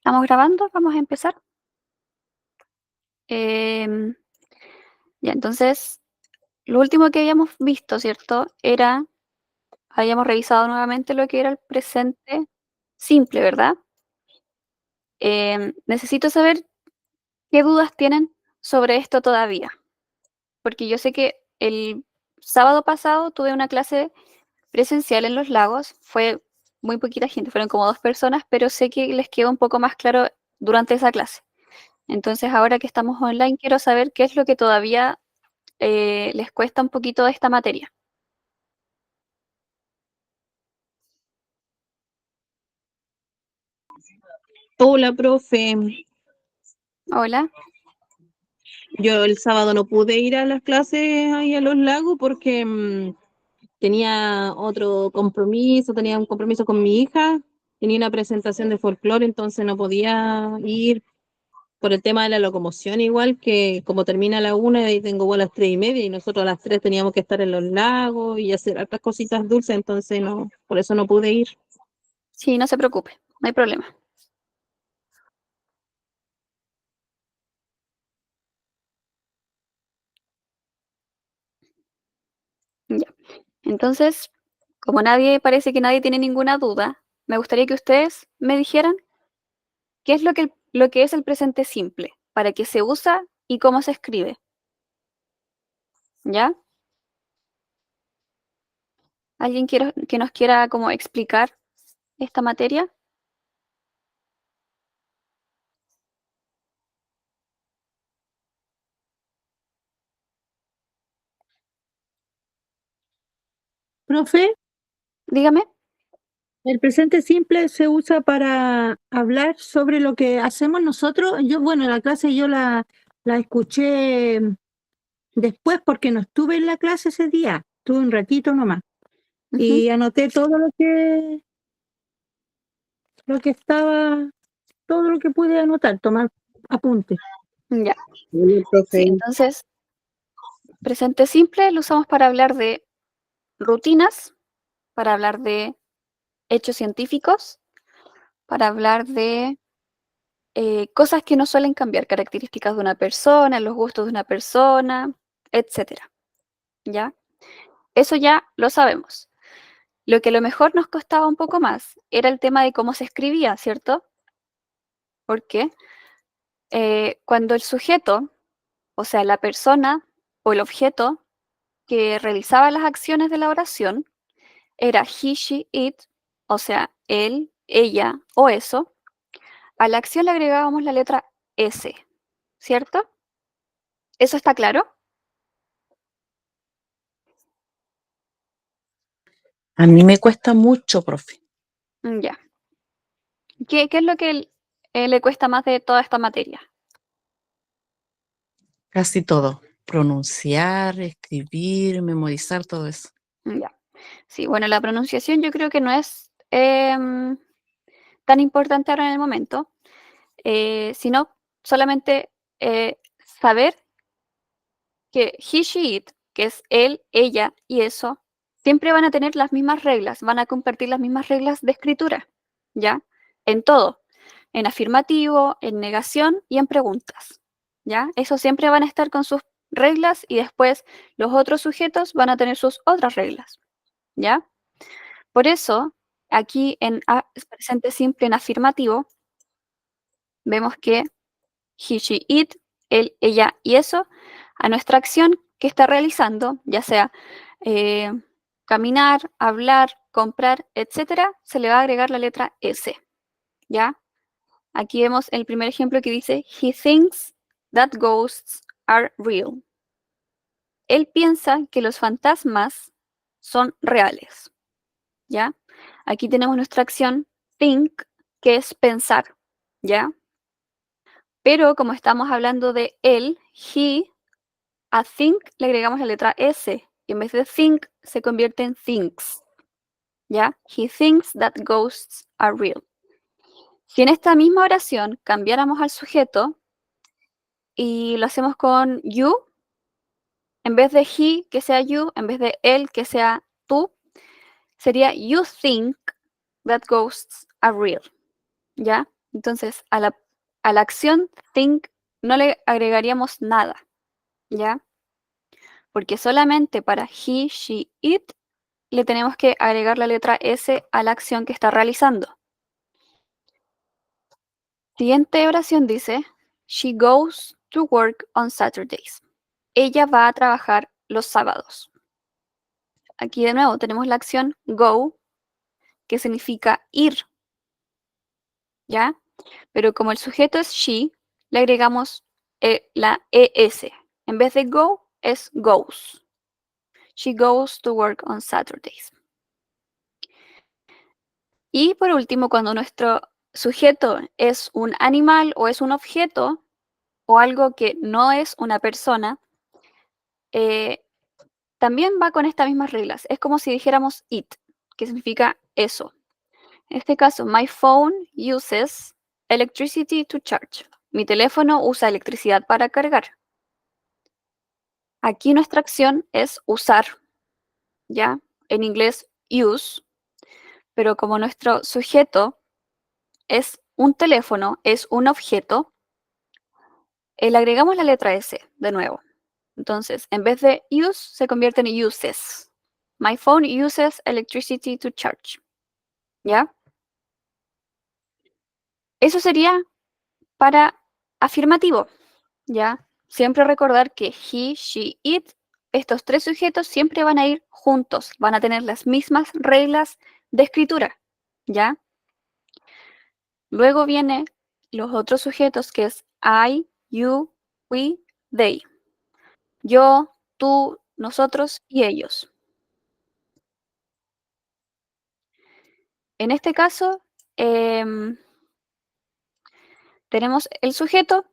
¿Estamos grabando? Vamos a empezar. Em, ya, entonces, lo último que habíamos visto, ¿cierto? Habíamos revisado nuevamente lo que era el presente simple, ¿verdad? Necesito saber qué dudas tienen sobre esto todavía, porque yo sé que el sábado pasado tuve una clase presencial en Los Lagos, fue muy poquita gente, fueron como 2 personas, pero sé que les quedó un poco más claro durante esa clase. Entonces, ahora que estamos online, quiero saber qué es lo que todavía les cuesta un poquito de esta materia. Hola, profe. Hola. Yo el sábado no pude ir a las clases ahí a Los Lagos porque tenía tenía un compromiso con mi hija, tenía una presentación de folclore, entonces no podía ir por el tema de la locomoción, igual que como termina a la 1 y tengo vuelo a las 3:30 y nosotros a las 3 teníamos que estar en Los Lagos y hacer otras cositas dulces, entonces no, por eso no pude ir. Sí, no se preocupe, no hay problema. Ya. Entonces, como parece que nadie tiene ninguna duda, me gustaría que ustedes me dijeran qué es lo que es el presente simple, para qué se usa y cómo se escribe. ¿Ya? ¿Alguien que nos quiera como explicar esta materia? Profe, Dígame. el presente simple se usa para hablar sobre lo que hacemos nosotros. Bueno, la clase la escuché después porque no estuve en la clase ese día, estuve un ratito nomás Ujú. y anoté todo lo que estaba, todo lo que pude anotar, tomar apuntes. Ya. Hola, Sí, profe. entonces, presente simple lo usamos para hablar de rutinas, para hablar de hechos científicos, para hablar de cosas que no suelen cambiar, características de una persona, los gustos de una persona, etcétera. ¿Ya? Eso ya lo sabemos. Lo que a lo mejor nos costaba un poco más era el tema de cómo se escribía, ¿cierto? Porque cuando el sujeto, o sea, la persona o el objeto que realizaba las acciones de la oración era he, she, it, o sea, él, ella o eso, a la acción le agregábamos la letra S, ¿cierto? ¿Eso está claro? A mí me cuesta mucho, profe, Ya. ¿Qué es lo que le cuesta más de toda esta materia? casi todo. Pronunciar, escribir, memorizar, todo eso. Ya. Sí, bueno, la pronunciación yo creo que no es tan importante ahora en el momento, sino solamente saber que he, she, it, que es él, ella y eso, siempre van a tener las mismas reglas, van a compartir las mismas reglas de escritura, ¿ya? En todo, en afirmativo, en negación y en preguntas, ¿ya? Eso siempre van a estar con sus reglas y después los otros sujetos van a tener sus otras reglas, ¿ya? Por eso, aquí en presente simple en afirmativo, vemos que he, she, it, él, ella y eso, a nuestra acción que está realizando, ya sea eh, caminar, hablar, comprar, etcétera, se le va a agregar la letra S, ¿ya? Aquí vemos el primer ejemplo que dice, he thinks that ghosts are real. Él piensa que los fantasmas son reales, ¿ya? Aquí tenemos nuestra acción think, que es pensar, ¿ya? Pero como estamos hablando de él, a think le agregamos la letra S y en vez de think se convierte en thinks, ¿ya? He thinks that ghosts are real. Si en esta misma oración cambiáramos al sujeto y lo hacemos con you, en vez de he que sea you, en vez de él que sea tú, sería you think that ghosts are real, ¿ya? Entonces, a la acción think no le agregaríamos nada, ¿ya? Porque solamente para he, she, it le tenemos que agregar la letra S a la acción que está realizando. Siguiente oración dice, she goes to work on Saturdays. Ella va a trabajar los sábados. Aquí de nuevo tenemos la acción go, que significa ir, ¿ya? Pero como el sujeto es she, le agregamos la ES. En vez de go, es goes. She goes to work on Saturdays. Y por último, cuando nuestro sujeto es un animal o es un objeto o algo que no es una persona, también va con estas mismas reglas. Es como si dijéramos it, que significa eso. En este caso, my phone uses electricity to charge. Mi teléfono usa electricidad para cargar. Aquí nuestra acción es usar, ¿ya? En inglés, use. Pero como nuestro sujeto es un teléfono, es un objeto, le agregamos la letra S de nuevo. Entonces, en vez de use, se convierte en uses. My phone uses electricity to charge. ¿Ya? Eso sería para afirmativo. ¿Ya? Siempre recordar que he, she, it, estos tres sujetos siempre van a ir juntos, van a tener las mismas reglas de escritura. ¿Ya? Luego vienen los otros sujetos que es I, you, we, they. Yo, tú, nosotros y ellos. En este caso, tenemos el sujeto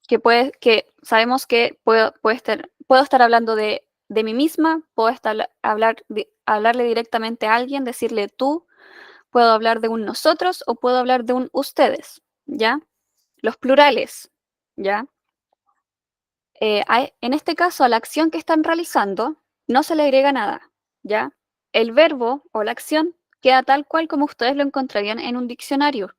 que sabemos que puedo estar hablando de mí misma, puedo hablarle directamente a alguien, decirle tú, puedo hablar de un nosotros o puedo hablar de un ustedes, ¿ya? Los plurales, ¿ya? En este caso, a la acción que están realizando no se le agrega nada, ¿ya? El verbo o la acción queda tal cual como ustedes lo encontrarían en un diccionario.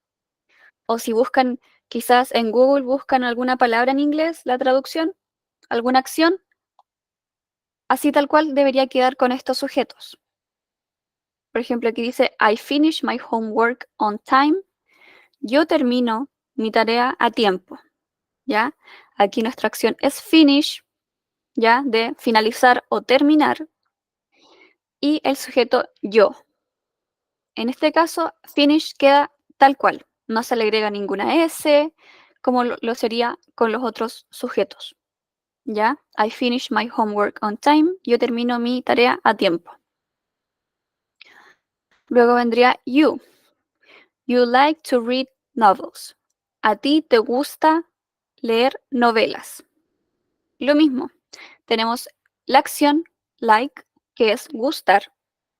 O si buscan, quizás en Google buscan alguna palabra en inglés, la traducción, alguna acción, así tal cual debería quedar con estos sujetos. Por ejemplo, aquí dice, I finish my homework on time. Yo termino mi tarea a tiempo, ¿ya? Aquí nuestra acción es finish, ¿ya? De finalizar o terminar. Y el sujeto yo. En este caso, finish queda tal cual. No se le agrega ninguna S, como lo sería con los otros sujetos. ¿Ya? I finish my homework on time. Yo termino mi tarea a tiempo. Luego vendría you. You like to read novels. A ti te gusta leer novelas. Lo mismo. Tenemos la acción like, que es gustar,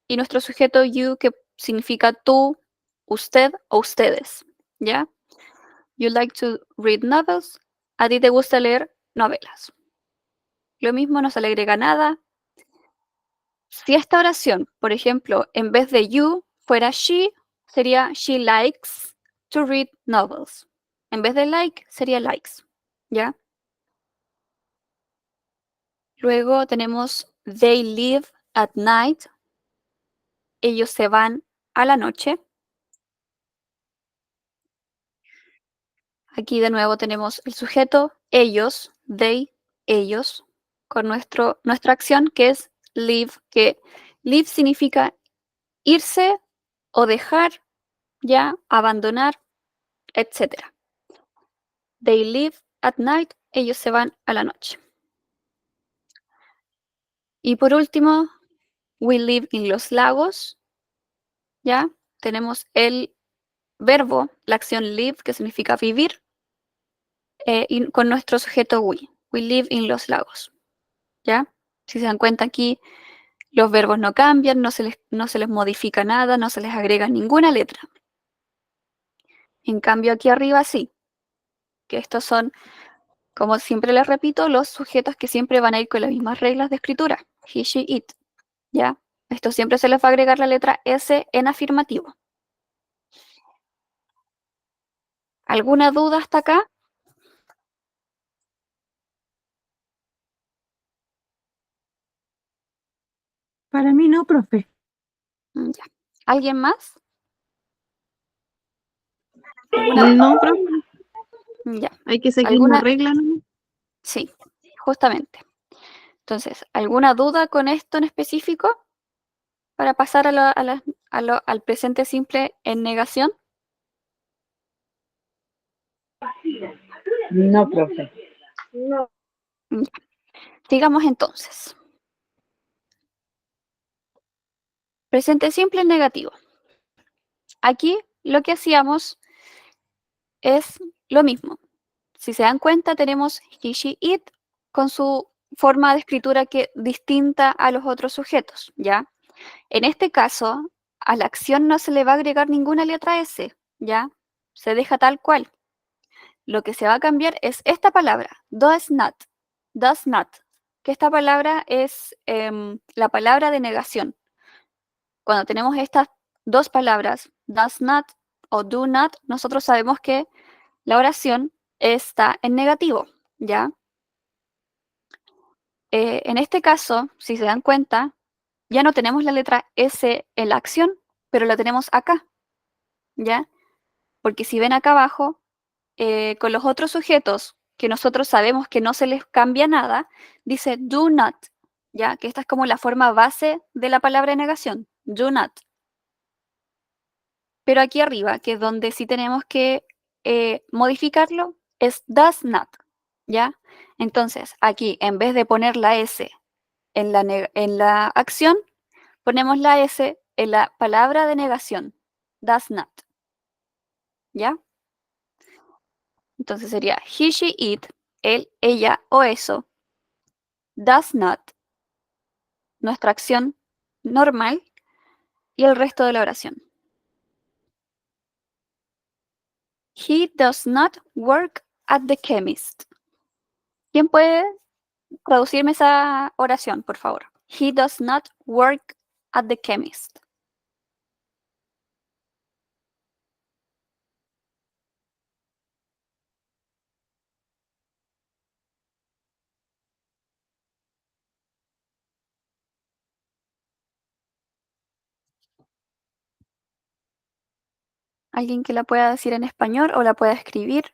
y nuestro sujeto you, que significa tú, usted o ustedes. ¿Ya? You like to read novels. A ti te gusta leer novelas. Lo mismo, no se le agrega nada. Si esta oración, por ejemplo, en vez de you fuera she, sería she likes to read novels. En vez de like, sería likes. ¿Ya? Luego tenemos they leave at night. Ellos se van a la noche. Aquí de nuevo tenemos el sujeto, ellos, they, ellos, con nuestra acción que es leave, que leave significa irse o dejar, ya, abandonar, etc. They leave at night, ellos se van a la noche. Y por último, we live in los lagos, ya, tenemos el verbo, la acción live, que significa vivir, y con nuestro sujeto we live in los lagos, ya. Si se dan cuenta aquí, los verbos no cambian, no se les modifica nada, no se les agrega ninguna letra. En cambio aquí arriba sí, que estos son, como siempre les repito, los sujetos que siempre van a ir con las mismas reglas de escritura, he, she, it, ¿ya? Esto siempre se les va a agregar la letra S en afirmativo. ¿Alguna duda hasta acá? Para mí no, profe. Ya. ¿Alguien más? ¿Alguna? No, profe, Ya. hay que seguir la ¿Alguna? regla, ¿no? Sí, justamente. Entonces, ¿alguna duda con esto en específico? Para pasar al presente simple en negación. No, profe. No. Ya. Sigamos entonces. Presente simple en negativo. Aquí lo que hacíamos es lo mismo. Si se dan cuenta, tenemos he, she, it con su forma de escritura distinta a los otros sujetos, ¿ya? En este caso, a la acción no se le va a agregar ninguna letra S, ¿ya? Se deja tal cual. Lo que se va a cambiar es esta palabra, does not, que esta palabra es la palabra de negación. Cuando tenemos estas dos palabras, does not o do not, nosotros sabemos que la oración está en negativo, ¿ya? En este caso, si se dan cuenta, ya no tenemos la letra S en la acción, pero la tenemos acá, ¿ya? Porque si ven acá abajo, con los otros sujetos que nosotros sabemos que no se les cambia nada, dice do not, ¿ya? Que esta es como la forma base de la palabra de negación, do not. Pero aquí arriba, que es donde sí tenemos que modificarlo, es does not, ¿ya? Entonces, aquí, en vez de poner la S en la acción, ponemos la S en la palabra de negación, does not, ¿ya? Entonces sería he, she, it, él, ella o eso, does not, nuestra acción normal, y el resto de la oración. He does not work at the chemist. ¿Quién puede traducirme esa oración, por favor? He does not work at the chemist. ¿Alguien que la pueda decir en español o la pueda escribir?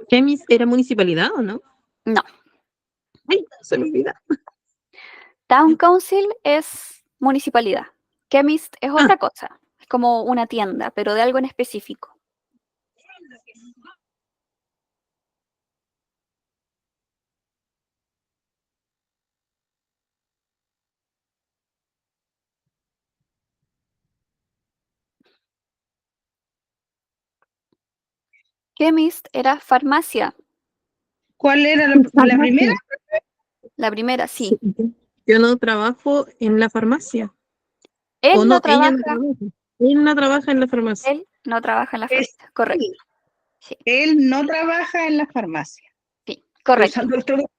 ¿Chemis era municipalidad o no? No. Ay, se me olvida. Town Council es municipalidad. Chemist es Ah. otra cosa. Es como una tienda, pero de algo en específico. Chemist era farmacia. ¿Cuál era la Farmacia. primera? La primera, sí. Yo no trabajo en la farmacia. Él O no no, ella no trabaja. trabaja. Él no trabaja en la farmacia. Él no trabaja en la Es farmacia. Correcto. él. Sí, Él no trabaja en la farmacia. sí, Estoy correcto. usando el traductor.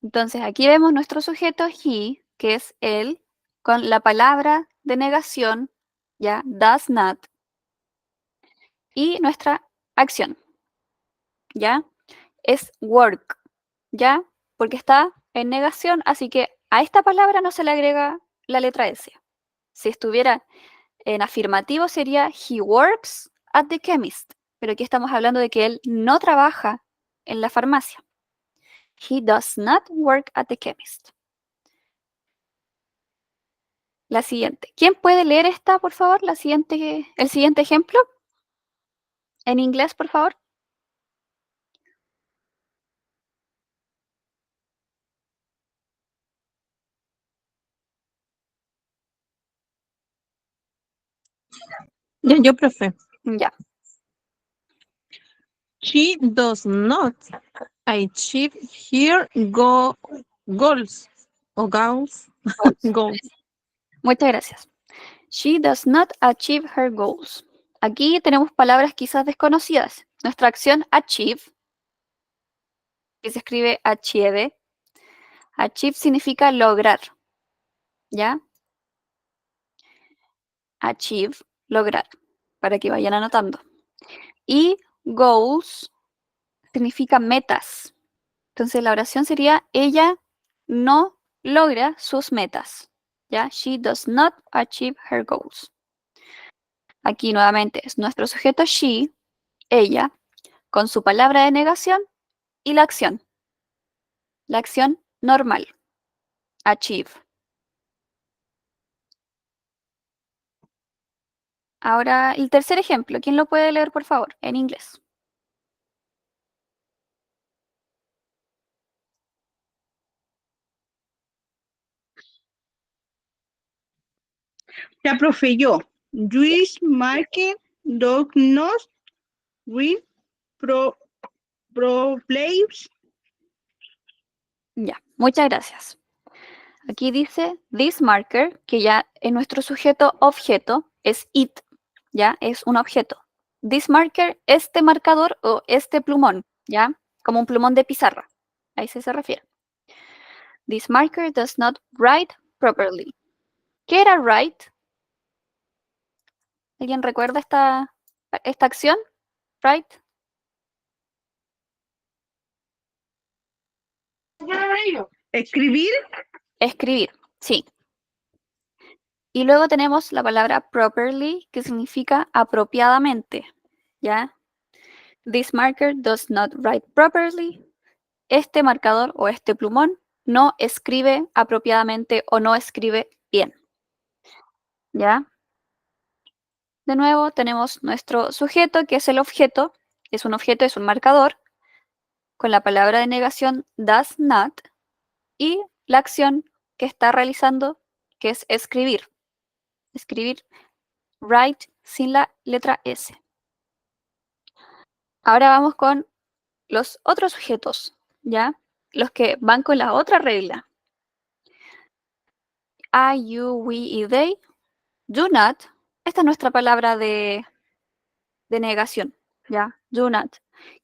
Entonces aquí vemos nuestro sujeto he, que es él, con la palabra de negación, ya, does not, y nuestra acción, ya, es work, ya, porque está en negación, así que a esta palabra no se le agrega la letra S. Si estuviera en afirmativo sería he works at the chemist, pero aquí estamos hablando de que él no trabaja en la farmacia. He does not work at the chemist. La siguiente. ¿Quién puede leer esta, por favor? El siguiente ejemplo. En inglés, por favor. Ya, yo, profe. Ya. She does not achieve her goals. O goals. Goals. Muchas gracias. She does not achieve her goals. Aquí tenemos palabras quizás desconocidas. Nuestra acción achieve, que se escribe achieve. Achieve significa lograr. ¿ya? Achieve, lograr, para que vayan anotando. Y goals significa metas. Entonces la oración sería, ella no logra sus metas, ¿ya? She does not achieve her goals. Aquí nuevamente es nuestro sujeto she, ella, con su palabra de negación y la acción. La acción normal, achieve. Ahora, el tercer ejemplo, ¿quién lo puede leer, por favor, en inglés? Ya, profe, yo. Luis Market does not read problems. Ya, muchas gracias. Aquí dice this marker, que ya en nuestro sujeto objeto es it, ya es un objeto. This marker, este marcador o este plumón, ya como un plumón de pizarra. A ese se refiere. This marker does not write properly. ¿Qué era write? ¿Alguien recuerda esta acción? Write. Escribir. Escribir, sí. Y luego tenemos la palabra properly, que significa apropiadamente, ¿ya? This marker does not write properly. Este marcador o este plumón no escribe apropiadamente o no escribe bien, ¿ya? De nuevo tenemos nuestro sujeto, que es el objeto. Es un objeto, es un marcador, con la palabra de negación does not, y la acción que está realizando, que es escribir. Escribir write sin la letra S. Ahora vamos con los otros sujetos, ¿ya? Los que van con la otra regla. I, you, we y they. Do not. Esta es nuestra palabra de negación, ¿ya? Do not.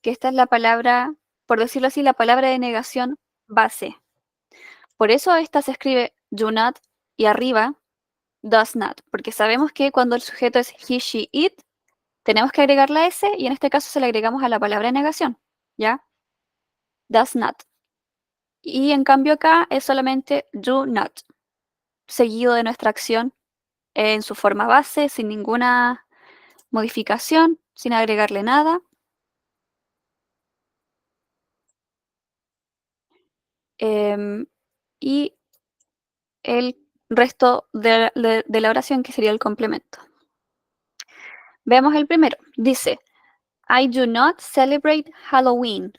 Que esta es la palabra, por decirlo así, la palabra de negación base. Por eso esta se escribe do not y arriba does not, porque sabemos que cuando el sujeto es he, she, it, tenemos que agregar la S y en este caso se le agregamos a la palabra de negación, ¿ya? Does not. Y en cambio acá es solamente do not, seguido de nuestra acción en su forma base, sin ninguna modificación, sin agregarle nada. Y el resto de la oración, que sería el complemento. Veamos el primero. Dice, I do not celebrate Halloween.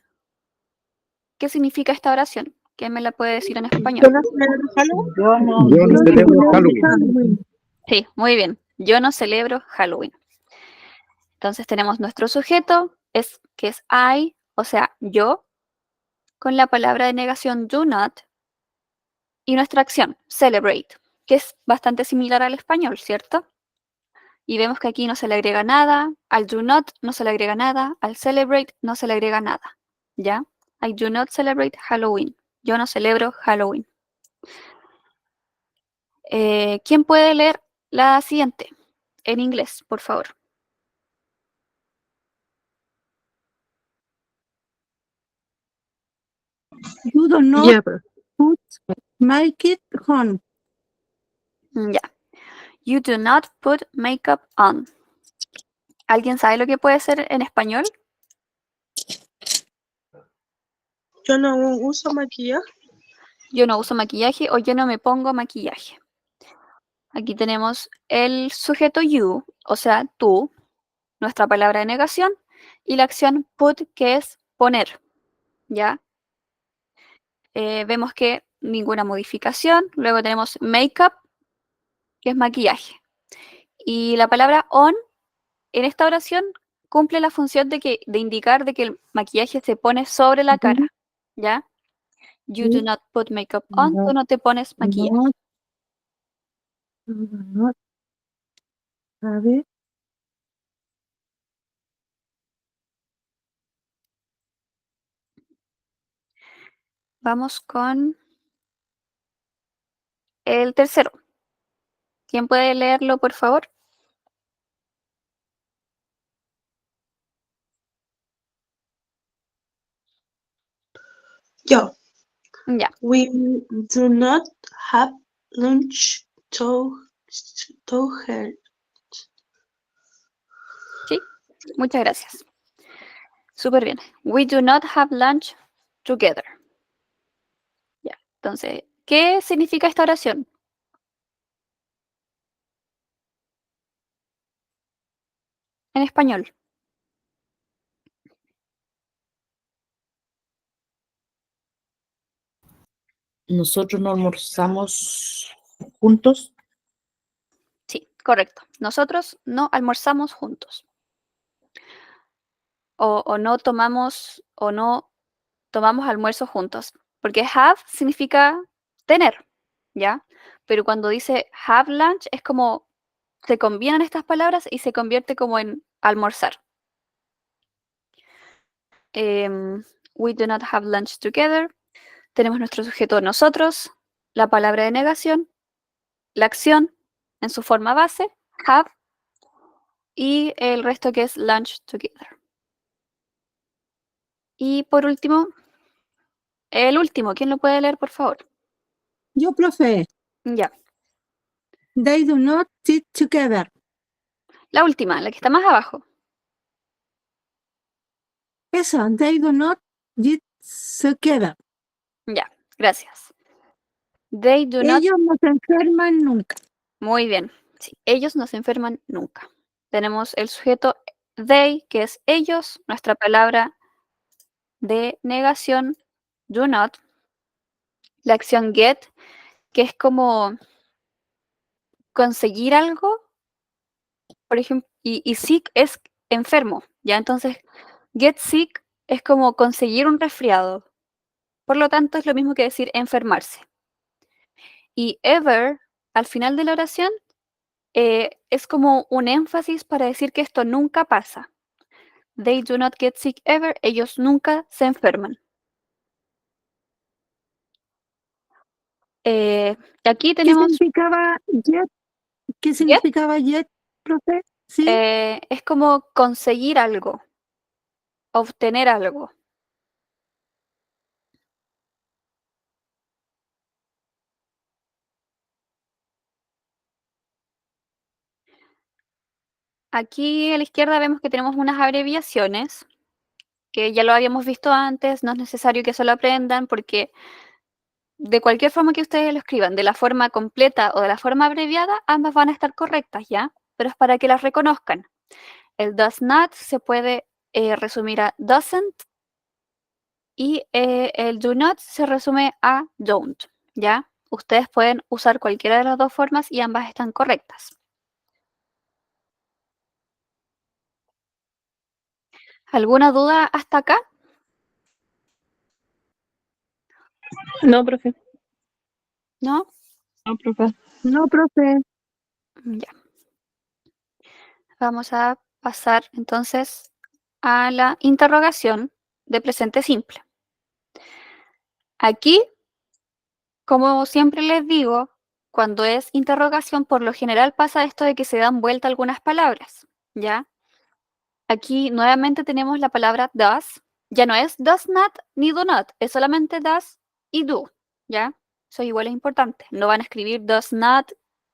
¿Qué significa esta oración? ¿Quién me la puede decir en español? Yo no celebro Halloween. Yo no celebro Halloween. Sí, muy bien. Yo no celebro Halloween. Entonces tenemos nuestro sujeto, que es I, o sea, yo, con la palabra de negación do not, y nuestra acción, celebrate, que es bastante similar al español, ¿cierto? Y vemos que aquí no se le agrega nada, al do not no se le agrega nada, al celebrate no se le agrega nada, ¿ya? I do not celebrate Halloween. Yo no celebro Halloween. ¿Quién puede leer la siguiente en inglés, por favor? You do not put make it on. Ya. You do not put makeup on. ¿Alguien sabe lo que puede ser en español? Yo no uso maquillaje. Yo no uso maquillaje o yo no me pongo maquillaje. Aquí tenemos el sujeto you, o sea, tú, nuestra palabra de negación, y la acción put, que es poner, ¿ya? Vemos que ninguna modificación. Luego tenemos makeup, que es maquillaje. Y la palabra on, en esta oración, cumple la función de indicar de que el maquillaje se pone sobre la cara, ¿ya? You do not put makeup on, tú no te pones maquillaje. No. A ver. Vamos con el tercero. ¿Quién puede leerlo, por favor? Yo. Ya, We do not have lunch together. sí. Muchas gracias. Súper bien. We do not have lunch together. Ya, entonces, ¿qué significa esta oración? En español. Nosotros no almorzamos juntos. Sí, correcto. Nosotros no almorzamos juntos. O no tomamos almuerzo juntos. Porque have significa tener, ¿ya? Pero cuando dice have lunch es como se combinan estas palabras y se convierte como en almorzar. We do not have lunch together. Tenemos nuestro sujeto nosotros, la palabra de negación, la acción en su forma base, have, y el resto que es lunch together. Y por último, el último, ¿quién lo puede leer, por favor? Yo, profe. Ya. They do not sit together. La última, la que está más abajo. Eso, they do not sit together. Ya, gracias. They do not. Ellos no se enferman nunca. Muy bien. Sí, ellos no se enferman nunca. Tenemos el sujeto they, que es ellos, nuestra palabra de negación, do not. La acción get, que es como conseguir algo, por ejemplo, y sick es enfermo, ¿ya? Entonces, get sick es como conseguir un resfriado. Por lo tanto, es lo mismo que decir enfermarse. Y ever, al final de la oración, es como un énfasis para decir que esto nunca pasa. They do not get sick ever. Ellos nunca se enferman. Aquí ¿Qué tenemos significaba yet? ¿Qué significaba yet, profe? Sí. es como conseguir algo, obtener algo. Aquí a la izquierda vemos que tenemos unas abreviaciones, que ya lo habíamos visto antes, no es necesario que eso lo aprendan porque de cualquier forma que ustedes lo escriban, de la forma completa o de la forma abreviada, ambas van a estar correctas, ¿ya? Pero es para que las reconozcan. El does not se puede resumir a doesn't y el do not se resume a don't, ¿ya? Ustedes pueden usar cualquiera de las dos formas y ambas están correctas. ¿Alguna duda hasta acá? No, profe. ¿No? No, profe. No, profe. Ya. Vamos a pasar entonces a la interrogación de presente simple. Aquí, como siempre les digo, cuando es interrogación, por lo general pasa esto de que se dan vuelta algunas palabras, ¿ya? Aquí nuevamente tenemos la palabra does. Ya no es does not ni do not, es solamente does y do, ¿ya? Eso igual es importante. No van a escribir does not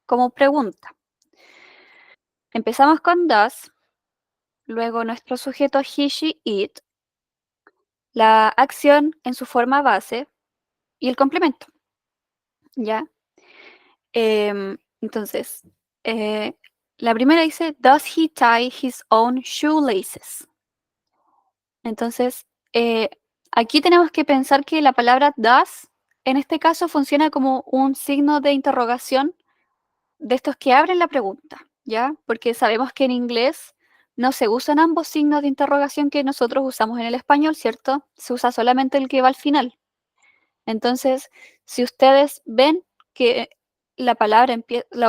como pregunta. Empezamos con does, luego nuestro sujeto he, she, it, la acción en su forma base y el complemento, ¿ya? Entonces, la primera dice, does he tie his own shoelaces? Entonces, aquí tenemos que pensar que la palabra does, en este caso, funciona como un signo de interrogación de estos que abren la pregunta, ¿ya? Porque sabemos que en inglés no se usan ambos signos de interrogación que nosotros usamos en el español, ¿cierto? Se usa solamente el que va al final. Entonces, si ustedes ven que la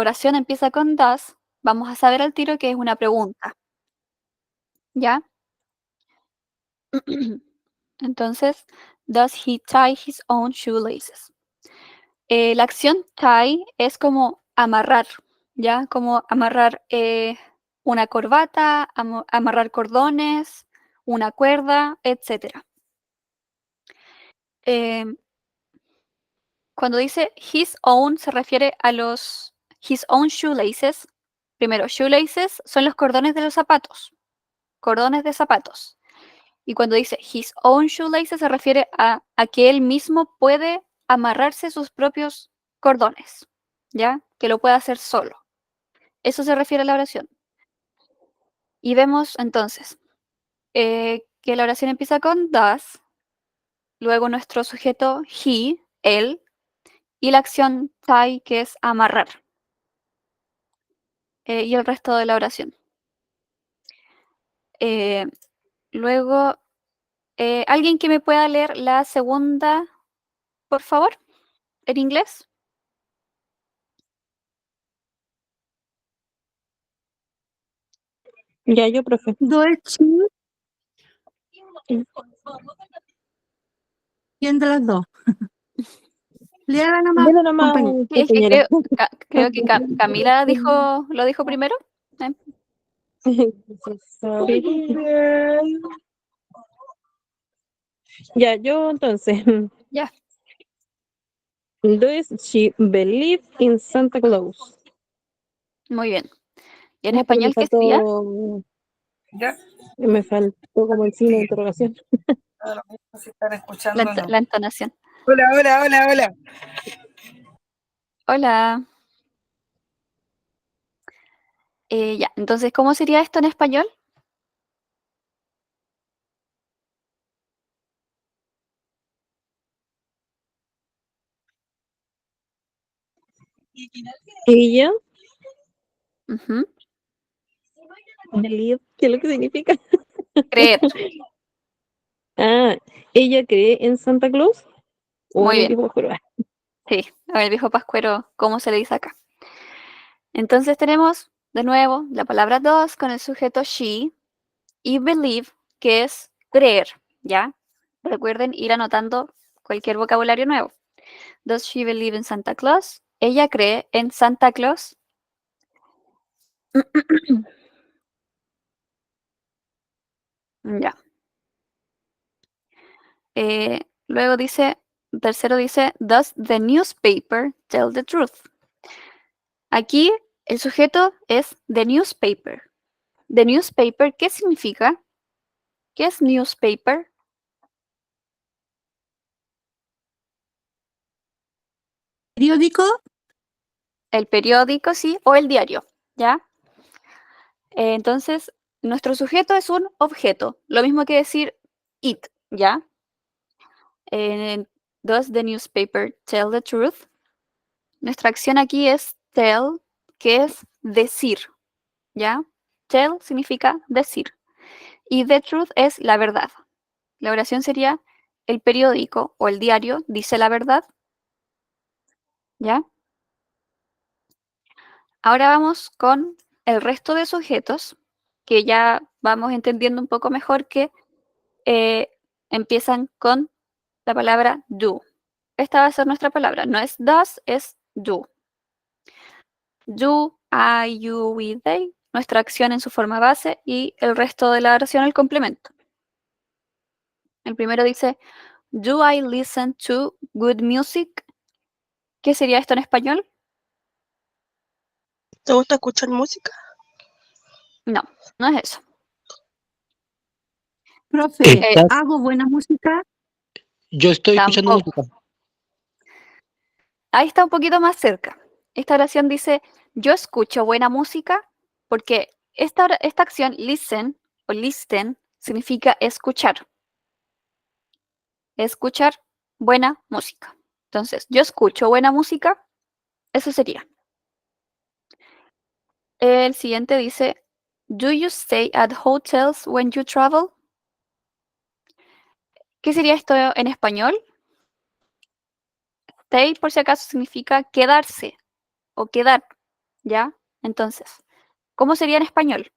oración empieza con does, vamos a saber al tiro que es una pregunta, ¿ya? Entonces, does he tie his own shoelaces? La acción tie es como amarrar, ¿ya? Como amarrar una corbata, amarrar cordones, una cuerda, etc. Cuando dice his own se refiere a los his own shoelaces. Primero, shoelaces son los cordones de los zapatos, cordones de zapatos. Y cuando dice his own shoelaces se refiere a que él mismo puede amarrarse sus propios cordones, ¿ya? Que lo puede hacer solo. Eso se refiere a la oración. Y vemos entonces que la oración empieza con does, luego nuestro sujeto he, él, y la acción tie, que es amarrar. Y el resto de la oración. Luego, ¿alguien que me pueda leer la segunda, por favor, en inglés? Ya, yo, profe. Doechi, ¿quién de las dos? Léala nomás, Dile nomás, compañero. Sí, es que compañera. creo que Camila lo dijo primero. Ya, yo entonces. Ya, Does she believe in Santa Claus? muy bien. ¿Y en Ah, pero me español qué sería? faltó, me faltó como el signo de interrogación. La entonación. Hola, hola, hola, hola. Hola. Ya, entonces, ¿cómo sería esto en español? Ella Ujú. believe, ¿qué es lo que significa? Creer. Ah, ella cree en Santa Claus o Muy en el bien. viejo jurado. Sí, a ver, el viejo pascuero, ¿cómo se le dice acá? Entonces tenemos de nuevo la palabra does con el sujeto she y believe, que es creer, ¿ya? Recuerden ir anotando cualquier vocabulario nuevo. Does she believe in Santa Claus? Ella cree en Santa Claus. Ya. Luego dice, tercero dice, does the newspaper tell the truth? Aquí el sujeto es the newspaper. The newspaper, ¿qué significa? ¿Qué es newspaper? Periódico, El periódico, sí, o el diario, ¿ya? Entonces, nuestro sujeto es un objeto, lo mismo que decir it, ¿ya? Does the newspaper tell the truth? Nuestra acción aquí es tell, que es decir, ¿ya? Tell significa decir. Y the truth es la verdad. La oración sería, el periódico o el diario dice la verdad, ¿ya? Ahora vamos con el resto de sujetos, que ya vamos entendiendo un poco mejor que empiezan con la palabra do. Esta va a ser nuestra palabra. No es does, es do. Do, I, you, we, they. Nuestra acción en su forma base y el resto de la oración el complemento. El primero dice, do I listen to good music? ¿Qué sería esto en español? ¿Te gusta escuchar música? No, no es eso. profe, Estás- ¿hago buena música? Yo estoy escuchando Tampoco. música. Ahí está un poquito más cerca. Esta oración dice, yo escucho buena música, porque esta acción, listen o listen, significa escuchar. Escuchar buena música. Entonces, yo escucho buena música, eso sería. El siguiente dice, do you stay at hotels when you travel? ¿Qué sería esto en español? Stay, por si acaso, significa quedarse o quedar, ¿ya? Entonces, ¿cómo sería en español?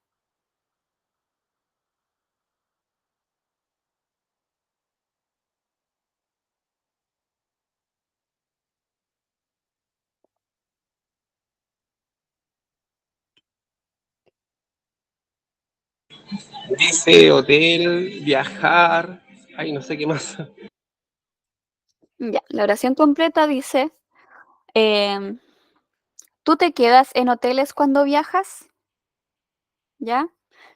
Dice hotel, viajar. Ay, no sé qué más. Ya, la oración completa dice, em, ¿tú te quedas en hoteles cuando viajas? ¿Ya?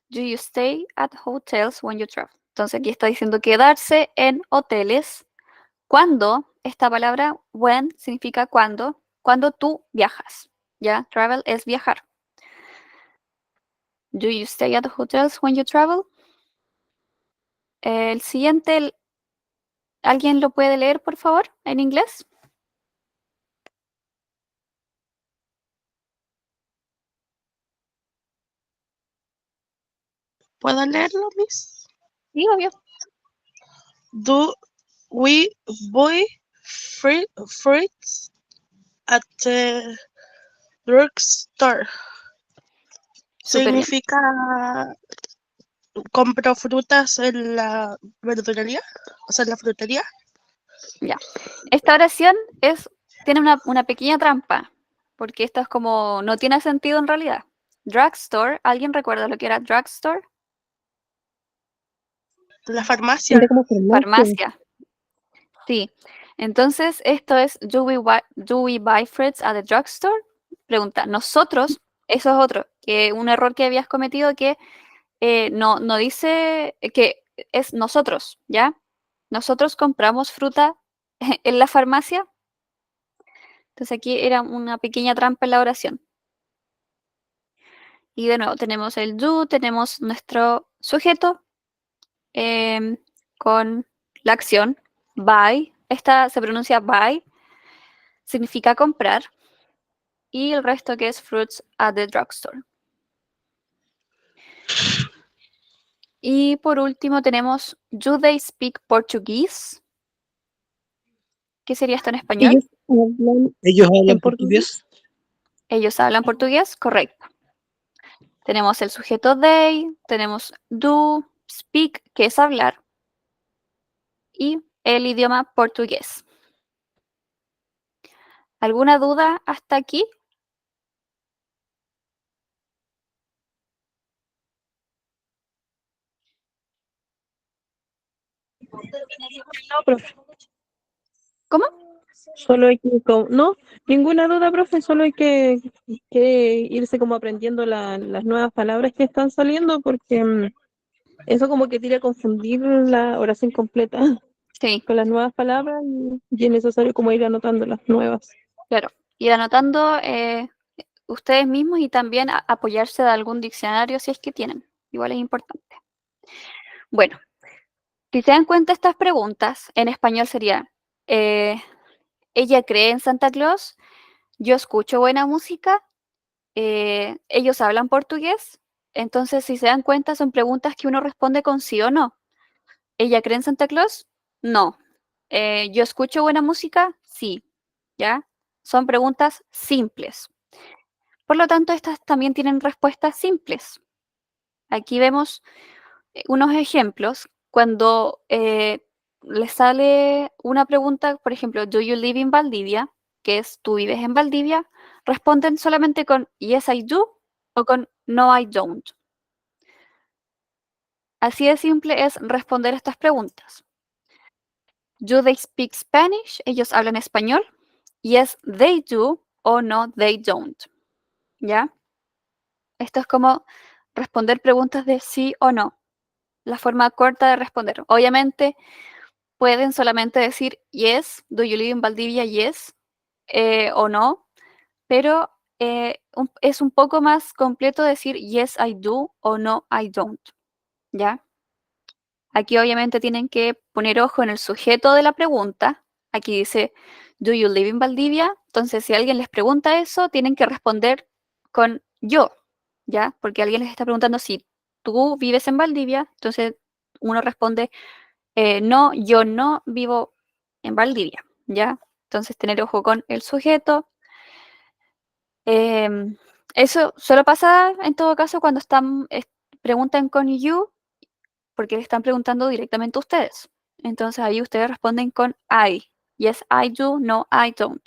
Do you stay at hotels when you travel? Entonces aquí está diciendo quedarse en hoteles cuando, esta palabra when significa cuando tú viajas. ¿Ya? Travel es viajar. Do you stay at hotels when you travel? El siguiente, ¿alguien lo puede leer, por favor, en inglés? ¿Puedo leerlo, Miss? Sí, obvio. Do we buy fruits at the drugstore? Súper bien. Significa compro frutas en la verdulería, o sea, en la frutería. Ya. Esta oración tiene una pequeña trampa, porque esto es como, no tiene sentido en realidad. Drugstore, ¿alguien recuerda lo que era drugstore? La farmacia. Era como farmacia. Farmacia. Sí. Entonces, esto es, do we buy fruits at the drugstore? Pregunta, nosotros, eso es otro, que un error que habías cometido que no dice que es nosotros, ¿ya? Nosotros compramos fruta en la farmacia. Entonces aquí era una pequeña trampa en la oración. Y de nuevo tenemos el do, tenemos nuestro sujeto con la acción buy. Esta se pronuncia buy, significa comprar. Y el resto que es fruits at the drugstore. Y por último tenemos do they speak Portuguese? ¿Qué sería esto en español? ¿Ellos hablan ¿En portugués? portugués? Ellos hablan portugués, correcto. Tenemos el sujeto they, tenemos do, speak, que es hablar, y el idioma portugués. ¿Alguna duda hasta aquí? No, profe. ¿Cómo? Solo hay que, no, ninguna duda, profe, solo hay que irse como aprendiendo las nuevas palabras que están saliendo, porque eso como que tira a confundir la oración completa Sí, con las nuevas palabras y es necesario como ir anotando las nuevas. claro. Ir anotando ustedes mismos y también apoyarse de algún diccionario si es que tienen. Igual es importante. Bueno, si se dan cuenta estas preguntas, en español sería, ¿ella cree en Santa Claus? ¿Yo escucho buena música? ¿Ellos hablan portugués? Entonces, si se dan cuenta, son preguntas que uno responde con sí o no. ¿Ella cree en Santa Claus? No. ¿Yo escucho buena música? Sí. ¿Ya? Son preguntas simples. Por lo tanto, estas también tienen respuestas simples. Aquí vemos unos ejemplos. Cuando les sale una pregunta, por ejemplo, ¿Do you live in Valdivia? Que es ¿tú vives en Valdivia? Responden solamente con Yes, I do o con No, I don't. Así de simple es responder estas preguntas. ¿Do they speak Spanish? ¿Ellos hablan español? Yes, they do o no, they don't. ¿Ya? Esto es como responder preguntas de sí o no. La forma corta de responder. Obviamente, pueden solamente decir yes, do you live in Valdivia, yes, o no, pero es un poco más completo decir yes, I do o no, I don't. ¿Ya? Aquí obviamente tienen que poner ojo en el sujeto de la pregunta. Aquí dice, do you live in Valdivia? Entonces, si alguien les pregunta eso, tienen que responder con yo, ¿ya? Porque alguien les está preguntando si tú vives en Valdivia, entonces uno responde, no, yo no vivo en Valdivia, ¿ya? Entonces, tener ojo con el sujeto. Eso solo pasa en todo caso cuando preguntan con you, porque le están preguntando directamente a ustedes. Entonces, ahí ustedes responden con I. Yes, I do, no, I don't.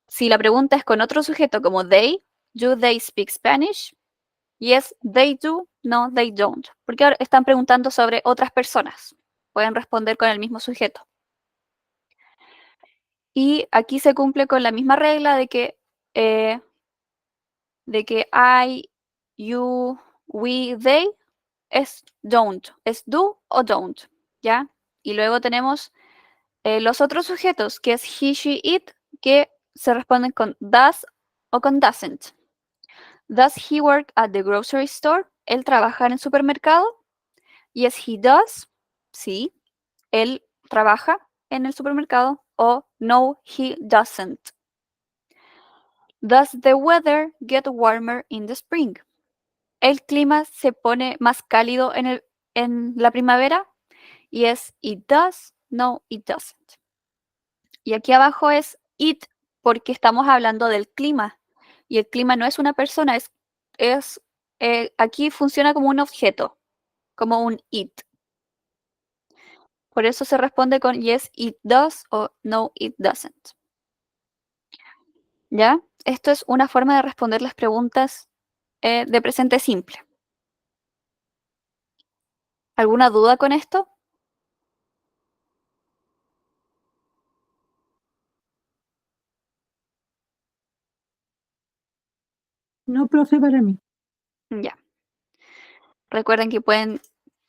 Si la pregunta es con otro sujeto como they, do they speak Spanish? Yes, they do. No, they don't. Porque ahora están preguntando sobre otras personas. Pueden responder con el mismo sujeto. Y aquí se cumple con la misma regla de que I, you, we, they es don't. Es do o don't. ¿Ya? Y luego tenemos los otros sujetos, que es he, she, it, que se responden con does o con doesn't. Does he work at the grocery store? ¿Él trabaja en el supermercado? Yes, he does. Sí, él trabaja en el supermercado. O no, he doesn't. Does the weather get warmer in the spring? ¿El clima se pone más cálido en la primavera? Yes, it does. No, it doesn't. Y aquí abajo es it porque estamos hablando del clima. Y el clima no es una persona, aquí funciona como un objeto, como un it. Por eso se responde con yes, it does o no, it doesn't. ¿Ya? Esto es una forma de responder las preguntas de presente simple. ¿Alguna duda con esto? No, profe, para mí. Ya. Recuerden que pueden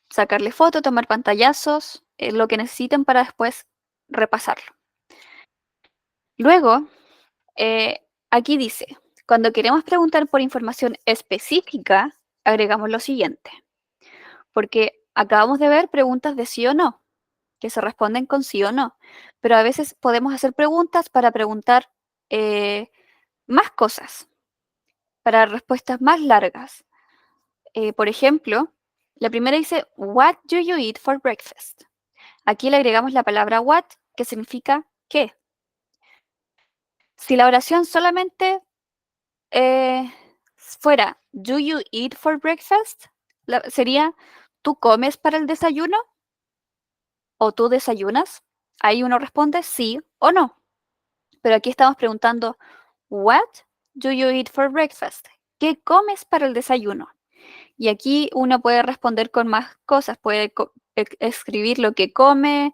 sacarle foto, tomar pantallazos, lo que necesiten para después repasarlo. Luego, aquí dice, cuando queremos preguntar por información específica, agregamos lo siguiente. Porque acabamos de ver preguntas de sí o no, que se responden con sí o no. Pero a veces podemos hacer preguntas para preguntar más cosas, para respuestas más largas. Por ejemplo, la primera dice, what do you eat for breakfast? Aquí le agregamos la palabra what, que significa qué. Si la oración solamente fuera do you eat for breakfast, sería ¿tú comes para el desayuno? ¿O tú desayunas? Ahí uno responde sí o no. Pero aquí estamos preguntando what do you eat for breakfast? ¿Qué comes para el desayuno? Y aquí uno puede responder con más cosas, puede escribir lo que come,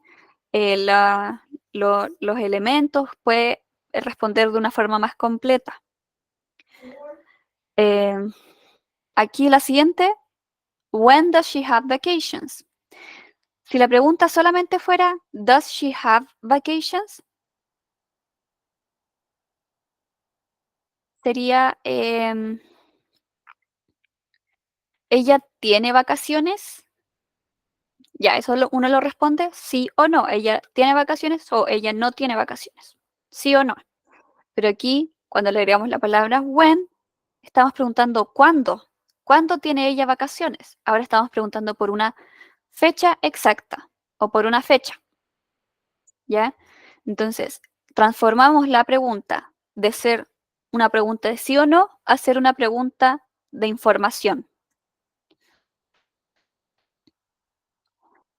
los elementos, puede responder de una forma más completa. Aquí la siguiente, when does she have vacations? Si la pregunta solamente fuera, does she have vacations? Sería, ¿ella tiene vacaciones? Ya, eso uno lo responde sí o no. ¿Ella tiene vacaciones o ella no tiene vacaciones? Sí o no. Pero aquí, cuando le agregamos la palabra when, estamos preguntando ¿cuándo? ¿Cuándo tiene ella vacaciones? Ahora estamos preguntando por una fecha exacta o por una fecha. ¿Ya? Entonces, transformamos la pregunta de ser una pregunta de sí o no a ser una pregunta de información.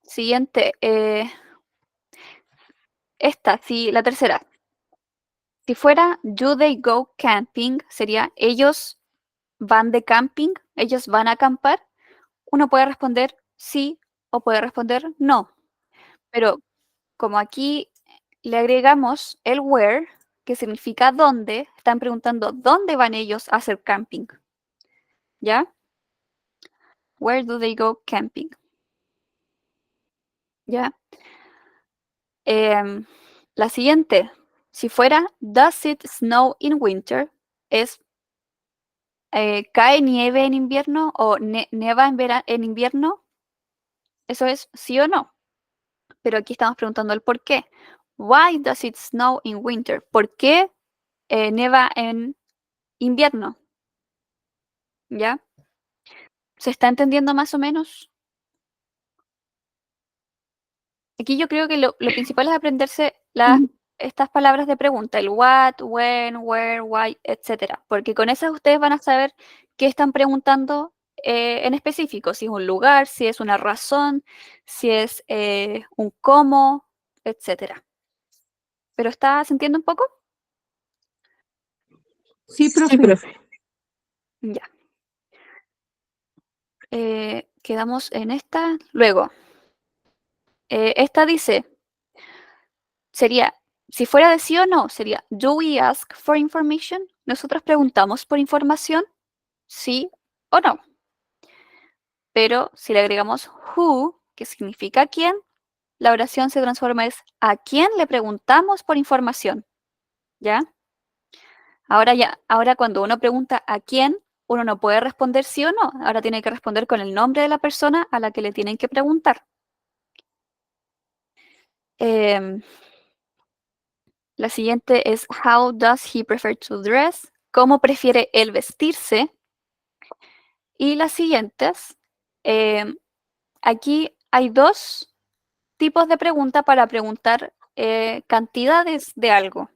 Siguiente, la tercera. Si fuera do they go camping, sería ellos van de camping, ellos van a acampar. Uno puede responder sí o puede responder no. Pero como aquí le agregamos el where, que significa dónde, están preguntando dónde van ellos a hacer camping. ¿Ya? Where do they go camping? ¿Ya? La siguiente, si fuera does it snow in winter, es ¿cae nieve en invierno o neva en invierno? Eso es sí o no. Pero aquí estamos preguntando el por qué. Why does it snow in winter? ¿Por qué neva en invierno? ¿Ya? ¿Se está entendiendo más o menos? Aquí yo creo que lo principal es aprenderse estas palabras de pregunta, el what, when, where, why, etc. Porque con esas ustedes van a saber qué están preguntando en específico, si es un lugar, si es una razón, si es un cómo, etc. ¿Pero se entiende un poco? Sí, profe. Sí, profe. Ya. Quedamos en esta. Luego, esta dice, sería, si fuera de sí o no, sería, do we ask for information? Nosotros preguntamos por información, sí o no. Pero si le agregamos who, que significa quién, la oración se transforma en ¿a quién le preguntamos por información? ¿Ya? Ahora cuando uno pregunta a quién, uno no puede responder sí o no. Ahora tiene que responder con el nombre de la persona a la que le tienen que preguntar. La siguiente es how does he prefer to dress? ¿Cómo prefiere él vestirse? Y las siguientes, aquí hay dos tipos de pregunta para preguntar cantidades de algo.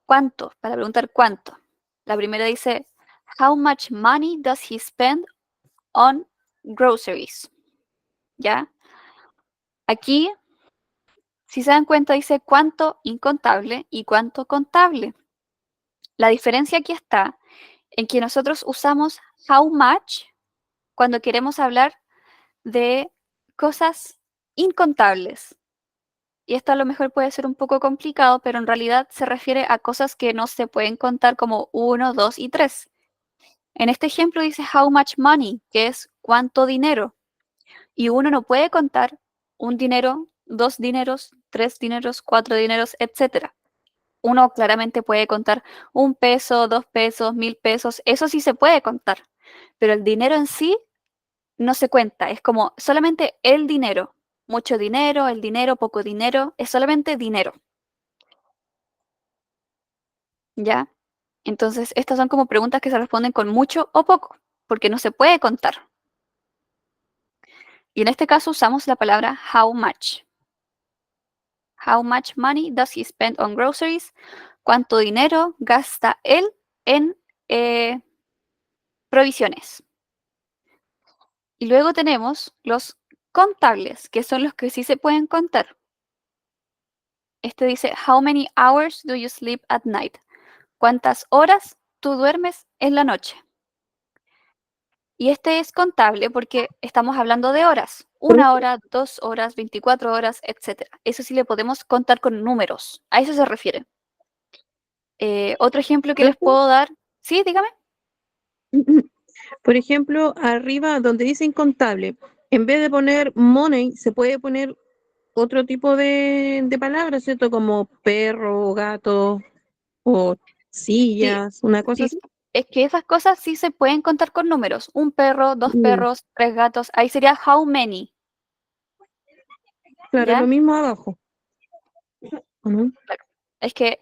¿Cuánto? Para preguntar cuánto. La primera dice, how much money does he spend on groceries? ¿Ya? Aquí, si se dan cuenta, dice cuánto incontable y cuánto contable. La diferencia aquí está en que nosotros usamos how much cuando queremos hablar de cosas incontables. Y esto a lo mejor puede ser un poco complicado, pero en realidad se refiere a cosas que no se pueden contar como 1, 2 y 3. En este ejemplo dice how much money, que es cuánto dinero. Y uno no puede contar un dinero, 2 dineros, 3 dineros, 4 dineros, etc. Uno claramente puede contar 1 peso, 2 pesos, 1000 pesos, eso sí se puede contar. Pero el dinero en sí no se cuenta, es como solamente el dinero. Mucho dinero, el dinero, poco dinero, es solamente dinero. ¿Ya? Entonces, estas son como preguntas que se responden con mucho o poco, porque no se puede contar. Y en este caso usamos la palabra how much. How much money does he spend on groceries? ¿Cuánto dinero gasta él en provisiones? Y luego tenemos los contables, que son los que sí se pueden contar. Este dice, how many hours do you sleep at night? ¿Cuántas horas tú duermes en la noche? Y este es contable porque estamos hablando de horas. 1 hora, 2 horas, 24 horas, etc. Eso sí le podemos contar con números. A eso se refiere. Otro ejemplo que les puedo dar. Sí, dígame. Por ejemplo, arriba donde dice incontable, en vez de poner money, se puede poner otro tipo de palabras, ¿cierto? Como perro, gato o Sí, sillas, una cosa sí, así. es que esas cosas sí se pueden contar con números. 1 perro, 2 Mm, perros, 3 gatos. Ahí sería how many, claro, ¿ya? lo mismo abajo. ¿O no? Es que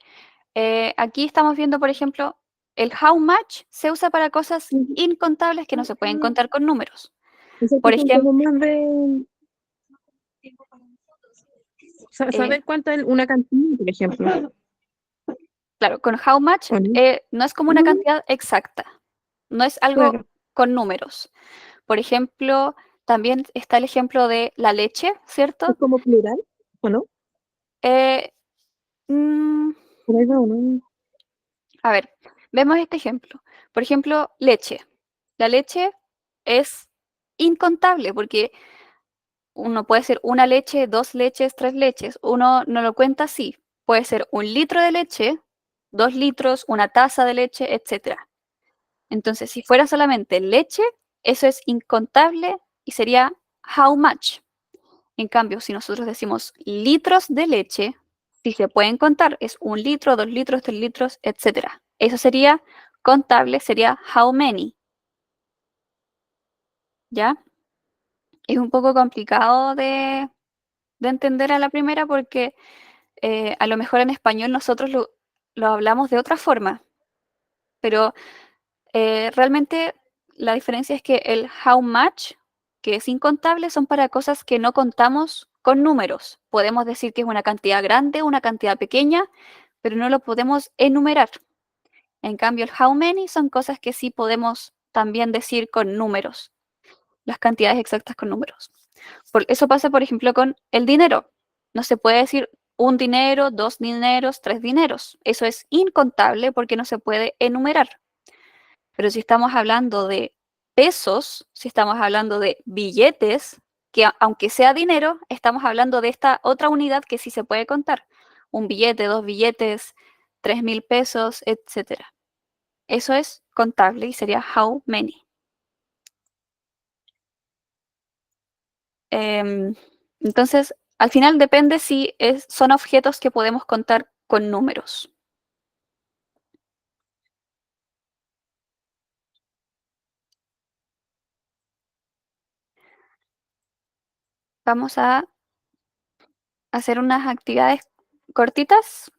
aquí estamos viendo, por ejemplo, el how much se usa para cosas Ujú. incontables que no se pueden contar con números. Esas que Por son como ejemplo, más de saber cuánto es una cantidad, por ejemplo. claro, con how much ¿O no? no es como una Ujú, cantidad exacta, no es algo claro, con números. Por ejemplo, también está el ejemplo de la leche, es ¿cierto? como plural, ¿o no? Eh, mm, Por ahí va, ¿o no? a ver, vemos este ejemplo. Por ejemplo, leche. La leche es incontable porque uno puede ser una leche, 2 leches, 3 leches. Uno no lo cuenta así. Puede ser 1 litro de leche, 2 litros, una taza de leche, etc. Entonces, si fuera solamente leche, eso es incontable y sería how much. En cambio, si nosotros decimos litros de leche, si se pueden contar, es 1 litro, 2 litros, 3 litros, etc. Eso sería contable, sería how many, ¿ya? Es un poco complicado de entender a la primera porque a lo mejor en español nosotros lo hablamos de otra forma, pero realmente la diferencia es que el how much, que es incontable, son para cosas que no contamos con números. Podemos decir que es una cantidad grande, una cantidad pequeña, pero no lo podemos enumerar. En cambio, el how many son cosas que sí podemos también decir con números, las cantidades exactas con números. Eso pasa, por ejemplo, con el dinero. No se puede decir 1 dinero, 2 dineros, 3 dineros. Eso es incontable porque no se puede enumerar. Pero si estamos hablando de pesos, si estamos hablando de billetes, que aunque sea dinero, estamos hablando de esta otra unidad que sí se puede contar. Un billete, 2 billetes, 3.000 pesos, etc. Eso es contable y sería how many. Entonces, al final depende si son objetos que podemos contar con números. Vamos a hacer unas actividades cortitas,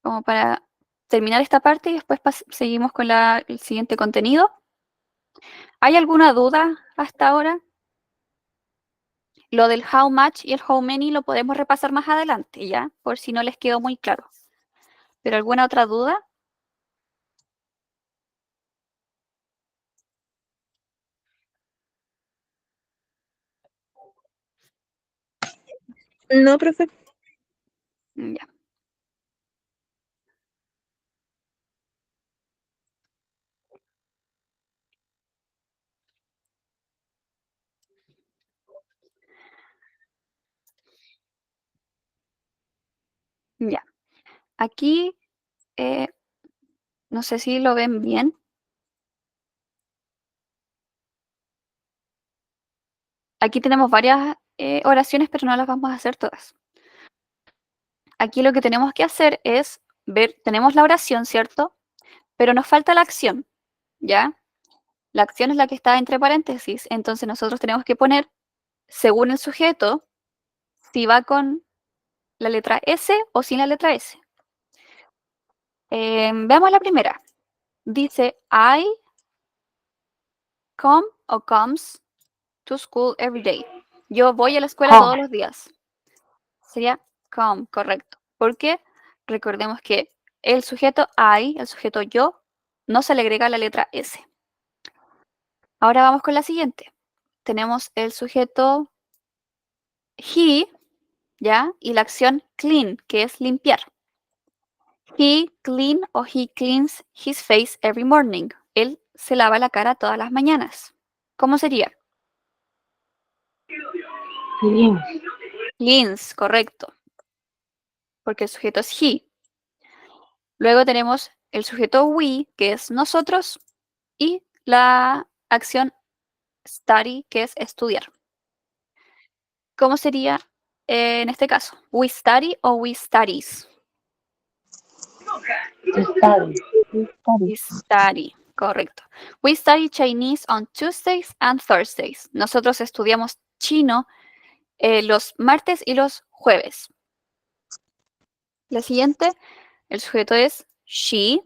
como para terminar esta parte y después seguimos con el siguiente contenido. ¿Hay alguna duda hasta ahora? Lo del how much y el how many lo podemos repasar más adelante, ¿ya? Por si no les quedó muy claro. ¿Pero alguna otra duda? No, profe. Ya. Ya. Aquí, no sé si lo ven bien. Aquí tenemos varias oraciones, pero no las vamos a hacer todas. Aquí lo que tenemos que hacer es ver, tenemos la oración, ¿cierto? Pero nos falta la acción, ¿ya? La acción es la que está entre paréntesis, entonces nosotros tenemos que poner, según el sujeto, si va con la letra S o sin la letra S. Veamos la primera. Dice, I come o comes to school every day. Yo voy a la escuela todos los días. Sería come, correcto. Porque recordemos que el sujeto I, el sujeto yo, no se le agrega la letra S. Ahora vamos con la siguiente. Tenemos el sujeto he, ¿ya? Y la acción clean, que es limpiar. He clean o he cleans his face every morning. Él se lava la cara todas las mañanas. ¿Cómo sería? Cleans, correcto. Porque el sujeto es he. Luego tenemos el sujeto we, que es nosotros, y la acción study, que es estudiar. ¿Cómo sería en este caso? We study o we studies. We study, correcto. We study Chinese on Tuesdays and Thursdays. Nosotros estudiamos chino los martes y los jueves. La siguiente, el sujeto es she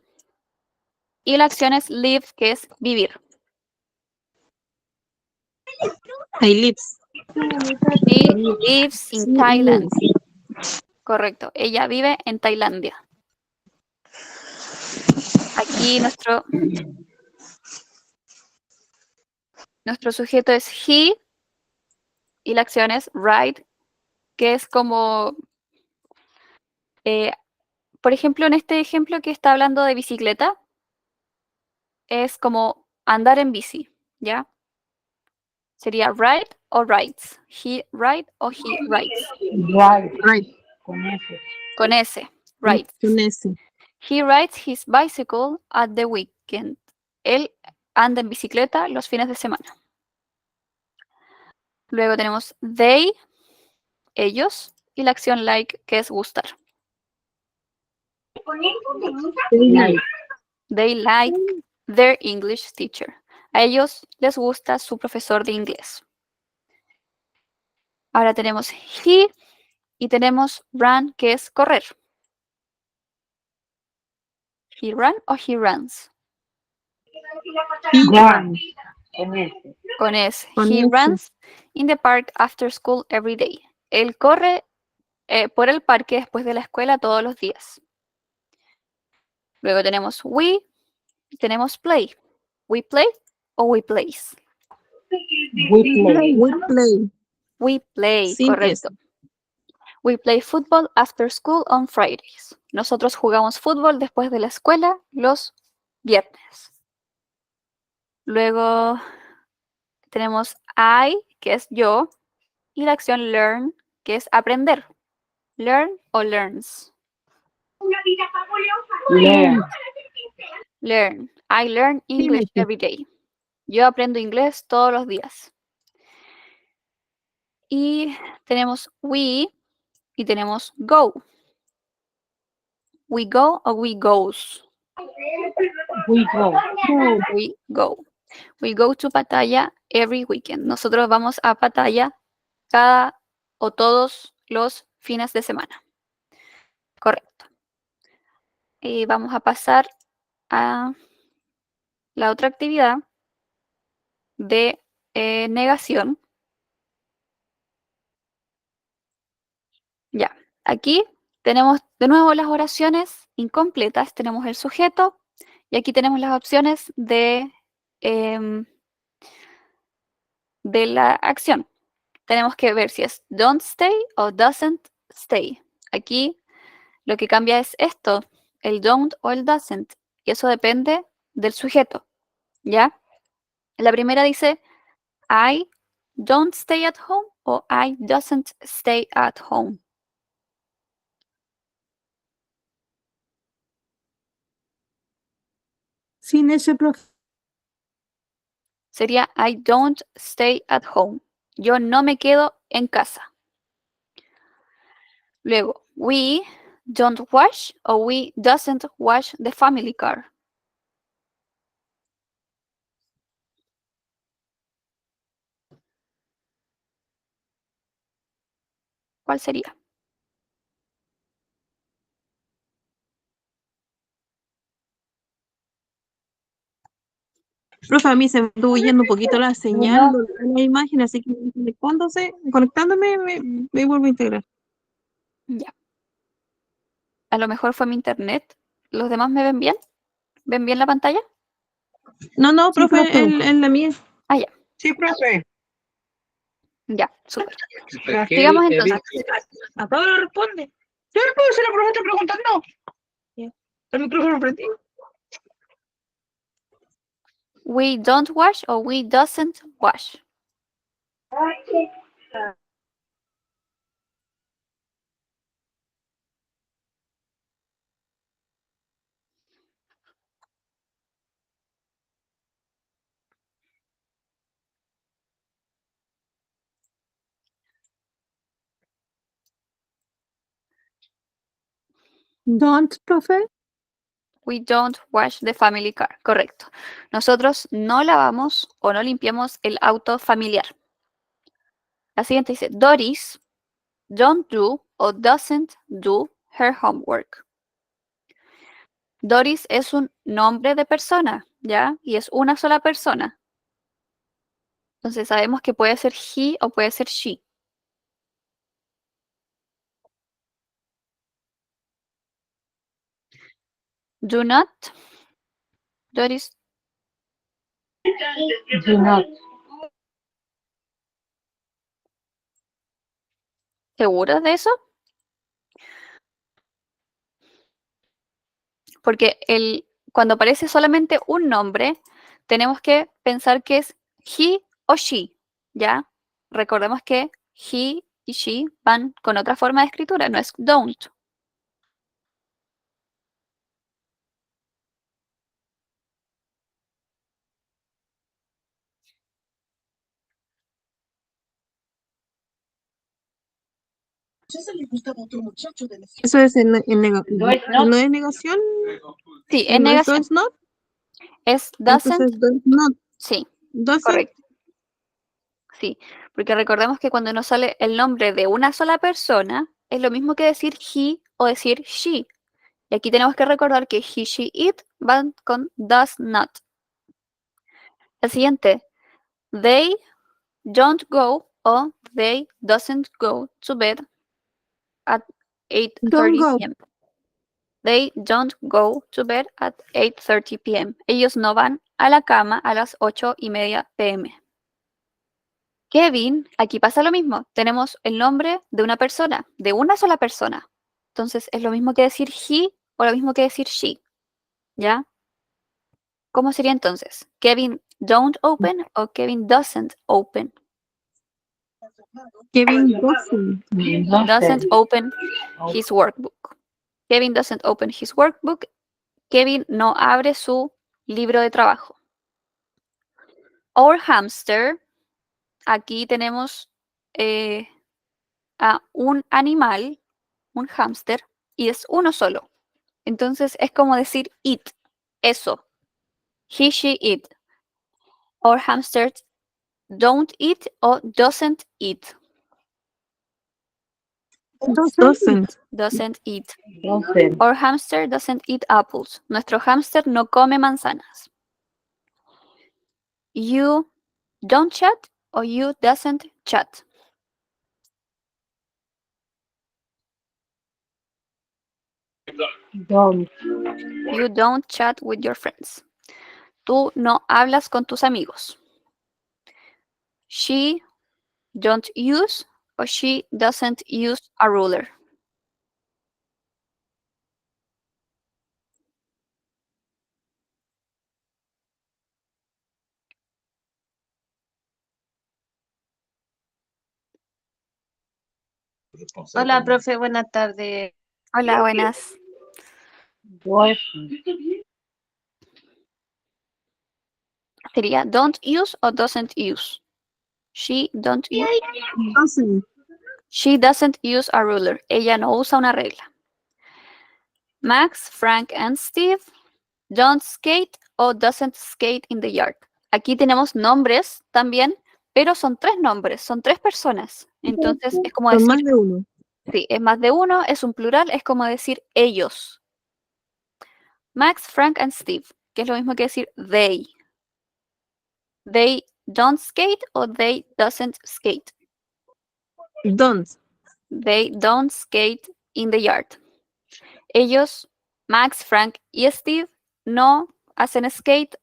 y la acción es live, que es vivir. I lives. She lives in Thailand. Correcto, ella vive en Tailandia. Aquí nuestro sujeto es he y la acción es ride, que es como, por ejemplo, en este ejemplo que está hablando de bicicleta, es como andar en bici, ¿ya? Sería ride o rides. He ride o he rides. Right. Con S, rides. Con S. He rides his bicycle at the weekend. Él anda en bicicleta los fines de semana. Luego tenemos they, ellos, y la acción like, que es gustar. They like their English teacher. A ellos les gusta su profesor de inglés. Ahora tenemos he y tenemos run, que es correr. He run o he runs. Con S. He runs in the park after school every day. Él corre por el parque después de la escuela todos los días. Luego tenemos we y tenemos play. We play o we plays. We play. We play, Sin correcto. S. We play football after school on Fridays. Nosotros jugamos fútbol después de la escuela los viernes. Luego tenemos I, que es yo, y la acción learn, que es aprender. Learn o learns. Learn. Learn. I learn English Mickey. every day. Yo aprendo inglés todos los días. Y tenemos we y tenemos go. We go o we goes. We go. We go. We go to Pattaya every weekend. Nosotros vamos a Pattaya cada o todos los fines de semana. Correcto. Y vamos a pasar a la otra actividad de negación. Ya, aquí tenemos de nuevo las oraciones incompletas, tenemos el sujeto y aquí tenemos las opciones de la acción. Tenemos que ver si es don't stay o doesn't stay. Aquí lo que cambia es esto, el don't o el doesn't, y eso depende del sujeto, ¿ya? La primera dice I don't stay at home o I doesn't stay at home. Sin ese profe. Sería I don't stay at home. Yo no me quedo en casa. Luego, we don't wash o we doesn't wash the family car. ¿Cuál sería? Profe, a mí se me estuvo yendo un poquito la señal en la imagen, así que conectándome, me vuelvo a integrar. Ya. A lo mejor fue mi internet. ¿Los demás me ven bien? ¿Ven bien la pantalla? No, Sí, profe, profe. en la mía. Ah, ya. Sí, profe. Ya, súper. Raquel, Sigamos Edith, entonces. A Pablo responde. Yo no puedo hacer la pregunta preguntando. El micrófono prendido. We don't wash o we doesn't wash. Don't, profe. We don't wash the family car. Correcto. Nosotros no lavamos o no limpiamos el auto familiar. La siguiente dice, Doris don't do o doesn't do her homework. Doris es un nombre de persona, ¿ya? Y es una sola persona. Entonces sabemos que puede ser he o puede ser she. Do not. Doris. Do not. ¿Seguros de eso? Porque cuando aparece solamente un nombre, tenemos que pensar que es he o she, ¿ya? Recordemos que he y she van con otra forma de escritura, no es don't. Eso es ¿no es negación? Sí, en ¿No es negación. does not? Es doesn't. Entonces, does not. Sí, Doesn't. correcto. Sí, porque recordemos que cuando nos sale el nombre de una sola persona, es lo mismo que decir he o decir she. Y aquí tenemos que recordar que he, she, it van con does not. El siguiente, they don't go o they doesn't go to bed at Don't 8:30 go. p.m. They don't go to bed at 8:30 p.m. Ellos no van a la cama a las 8:30 p.m. Kevin, aquí pasa lo mismo. Tenemos el nombre de una persona, de una sola persona. Entonces, es lo mismo que decir he o lo mismo que decir she. ¿Ya? ¿Cómo sería entonces? Kevin don't open o Kevin doesn't open. Kevin Dawson. Doesn't open his workbook. Kevin doesn't open his workbook. Kevin no abre su libro de trabajo. Our hamster. Aquí tenemos a un animal, un hámster, y es uno solo. Entonces es como decir it, eso. He, she, it. Our hamsters don't eat o doesn't eat. Doesn't. Doesn't eat. Our hamster doesn't eat apples. Nuestro hámster no come manzanas. You don't chat o you doesn't chat. You don't chat with your friends. Tú no hablas con tus amigos. She don't use or she doesn't use a ruler. Hola, profe, buenas tardes. Hola, buenas. Sería don't use o doesn't use. She don't use. Doesn't. She doesn't use a ruler. Ella no usa una regla. Max, Frank, and Steve don't skate o doesn't skate in the yard. Aquí tenemos nombres también, pero son tres nombres, son tres personas. Entonces es como Son decir, más de uno. sí, es más de uno, es un plural, es como decir ellos. Max, Frank, and Steve, que es lo mismo que decir they. They don't skate o they doesn't skate. Don't. They don't skate in the yard. Ellos, Max, Frank y Steve, no hacen skate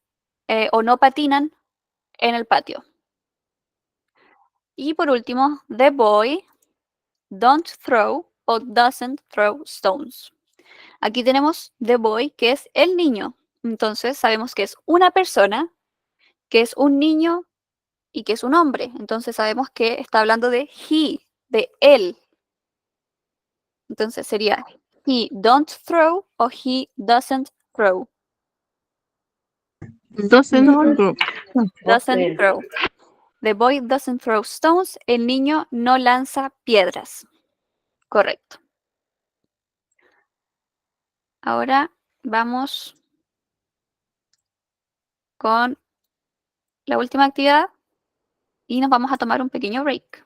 o no patinan en el patio. Y por último, the boy don't throw o doesn't throw stones. Aquí tenemos the boy, que es el niño. Entonces sabemos que es una persona, que es un niño y que es un hombre. Entonces sabemos que está hablando de he, de él. Entonces sería he don't throw o he doesn't throw. Doesn't throw. Doesn't throw. The boy doesn't throw stones. El niño no lanza piedras. Correcto. Ahora vamos con la última actividad y nos vamos a tomar un pequeño break.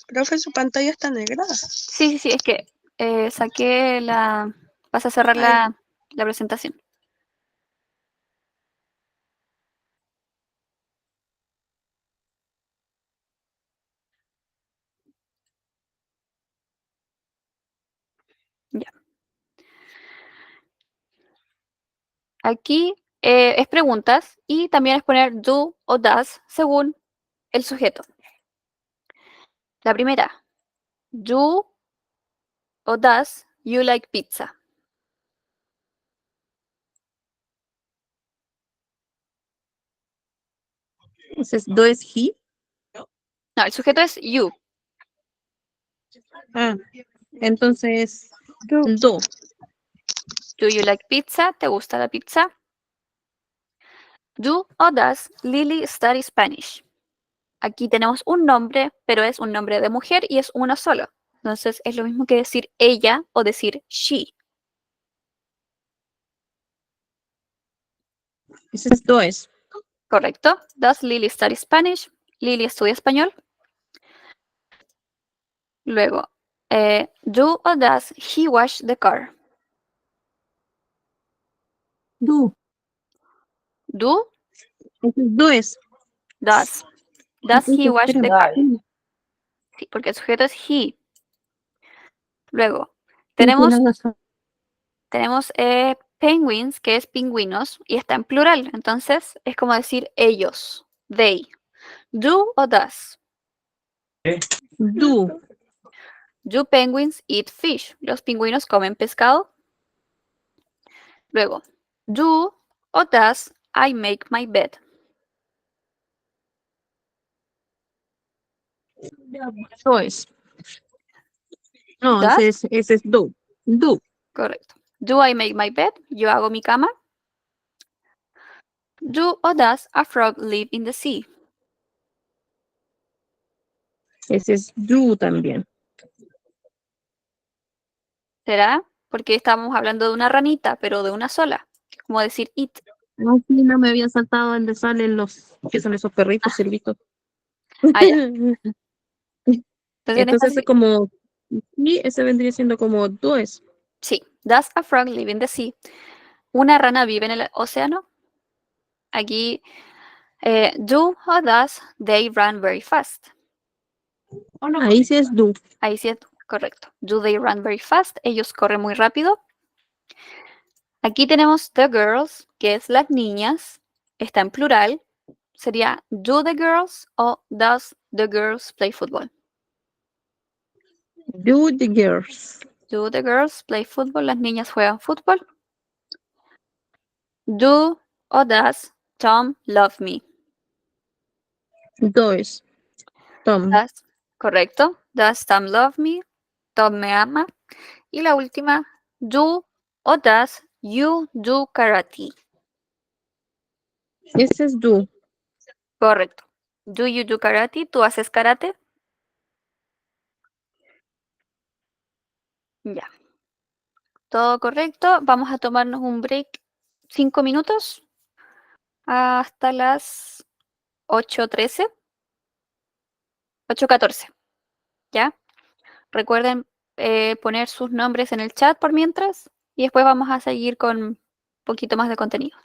Profe, su pantalla está negra. Sí, es que saqué la... Vas a cerrar la presentación. Ya. Aquí es preguntas y también es poner do o does según el sujeto. La primera, do o does you like pizza? Entonces, do es he. No, el sujeto es you. Ah, entonces, do. Do you like pizza? ¿Te gusta la pizza? Do o does Lily study Spanish? Aquí tenemos un nombre, pero es un nombre de mujer y es uno solo. Entonces es lo mismo que decir ella o decir she. Ese es do es. Correcto. Does Lily study Spanish? Lily estudia español. Luego, do o does he wash the car? Do. Do, Do es. does. Does he wash the car? Espera. Sí, porque el sujeto es he. Luego, Tienes tenemos, razón. tenemos penguins, que es pingüinos, y está en plural. Entonces, es como decir ellos, they. Do o does. Do. Do penguins eat fish? Los pingüinos comen pescado. Luego, do o does I make my bed? Does. No, Does, ese es do. Do. correcto. Do I make my bed? Yo hago mi cama. Do or does a frog live in the sea? Ese es do también. ¿Será? Porque estábamos hablando de una ranita, pero de una sola. Como decir it. No, sí, no me había saltado donde salen los, que son esos perritos, cerditos. Ah, ya. Entonces, en esta Entonces es como, y ese vendría siendo como does. sí. Does a frog live in the sea? ¿Una rana vive en el océano? Aquí, do or does they run very fast? Ahí sí es do. Ahí sí es correcto. Do they run very fast? Ellos corren muy rápido. Aquí tenemos the girls, que es las niñas. Está en plural. Sería do the girls o does the girls play football? Do the girls. Do the girls play football? Las niñas juegan fútbol. Do o does Tom love me? Does. Tom. Does, correcto. Does Tom love me? Tom me ama. Y la última, do o does you do karate? Ese es do. Correcto. Do you do karate? ¿Tú haces karate? Ya. Todo correcto. Vamos a tomarnos un break 5 minutos hasta las 8:13, 8:14. ¿Ya? Recuerden poner sus nombres en el chat por mientras y después vamos a seguir con un poquito más de contenido.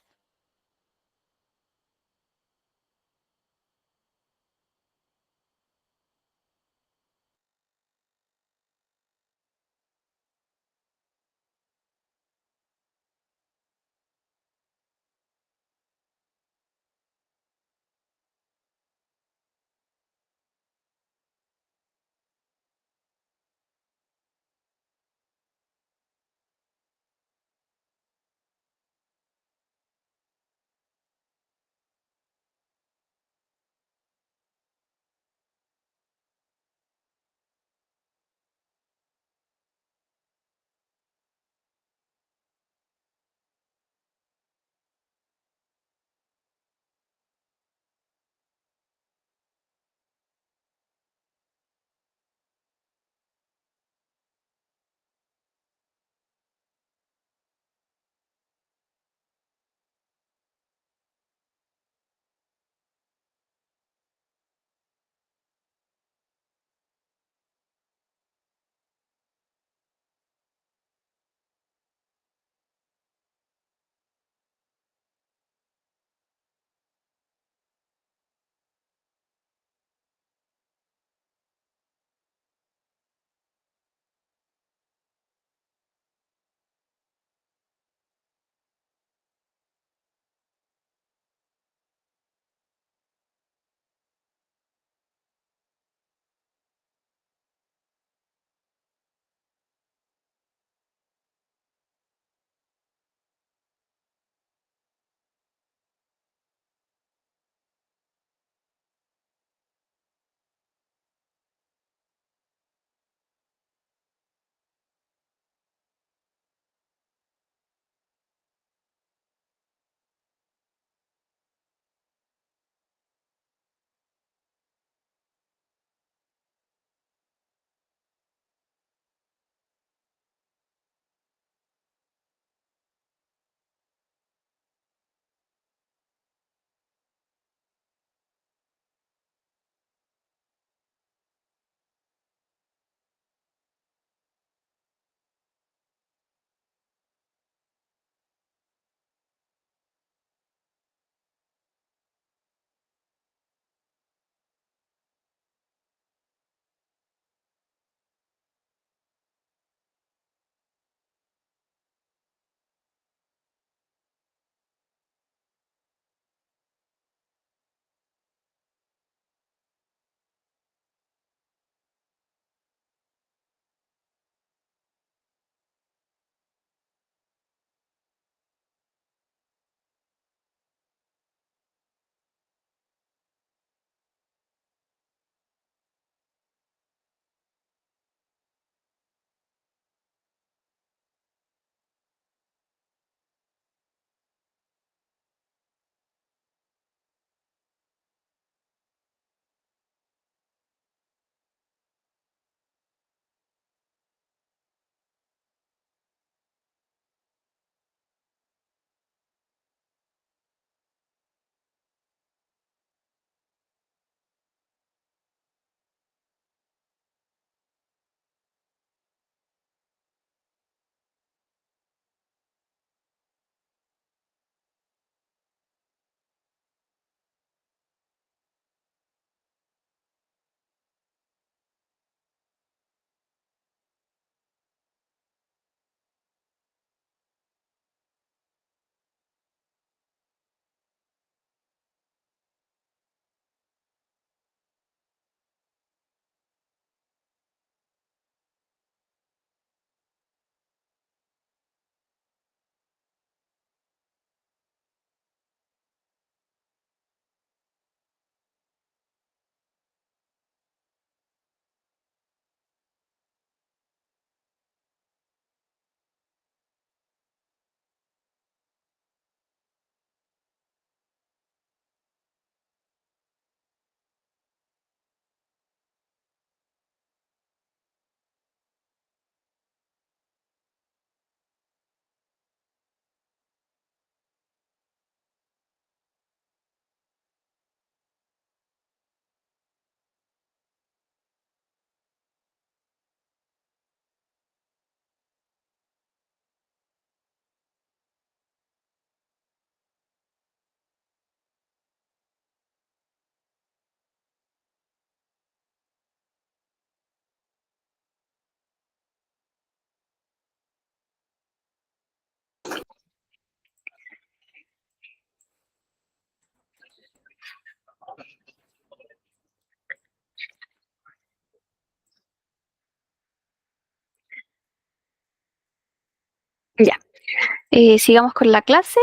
Sigamos con la clase.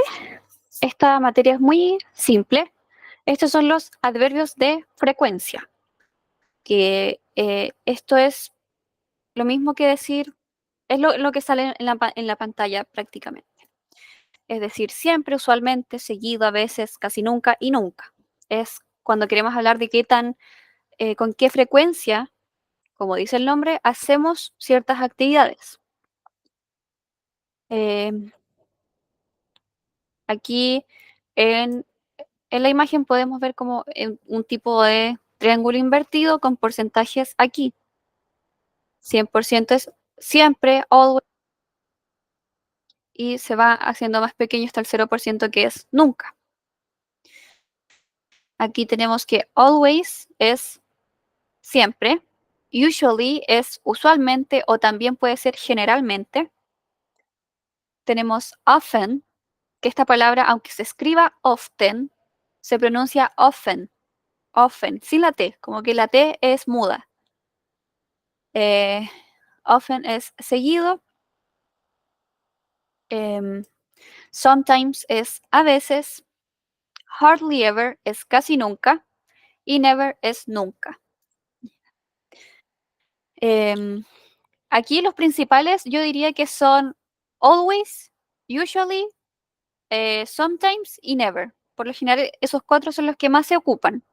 Esta materia es muy simple. Estos son los adverbios de frecuencia, que esto es lo mismo que decir, es lo que sale en la pantalla prácticamente. Es decir, siempre, usualmente, seguido, a veces, casi nunca y nunca. Es cuando queremos hablar de con qué frecuencia, como dice el nombre, hacemos ciertas actividades. Aquí en la imagen podemos ver como un tipo de triángulo invertido con porcentajes aquí. 100% es siempre, always, y se va haciendo más pequeño hasta el 0% que es nunca. Aquí tenemos que always es siempre, usually es usualmente o también puede ser generalmente. Tenemos often, que esta palabra, aunque se escriba often, se pronuncia often, sin la T, como que la T es muda. Often es seguido. Sometimes es a veces. Hardly ever es casi nunca. Y never es nunca. Aquí los principales yo diría que son always, usually, sometimes y never. Por lo general esos 4 son los que más se ocupan.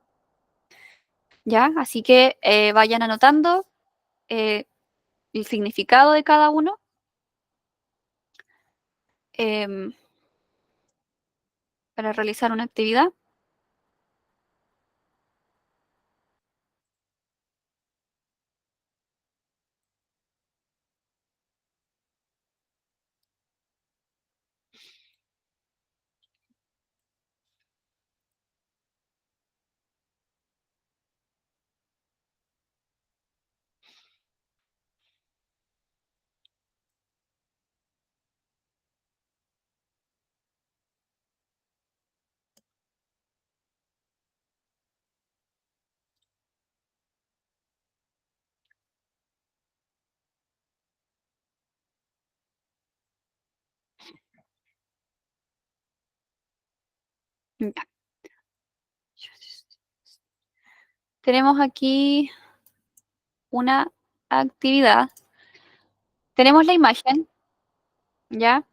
¿Ya? Así que vayan anotando el significado de cada uno. Para realizar una actividad. Ya. Tenemos aquí una actividad. Tenemos la imagen, ¿ya?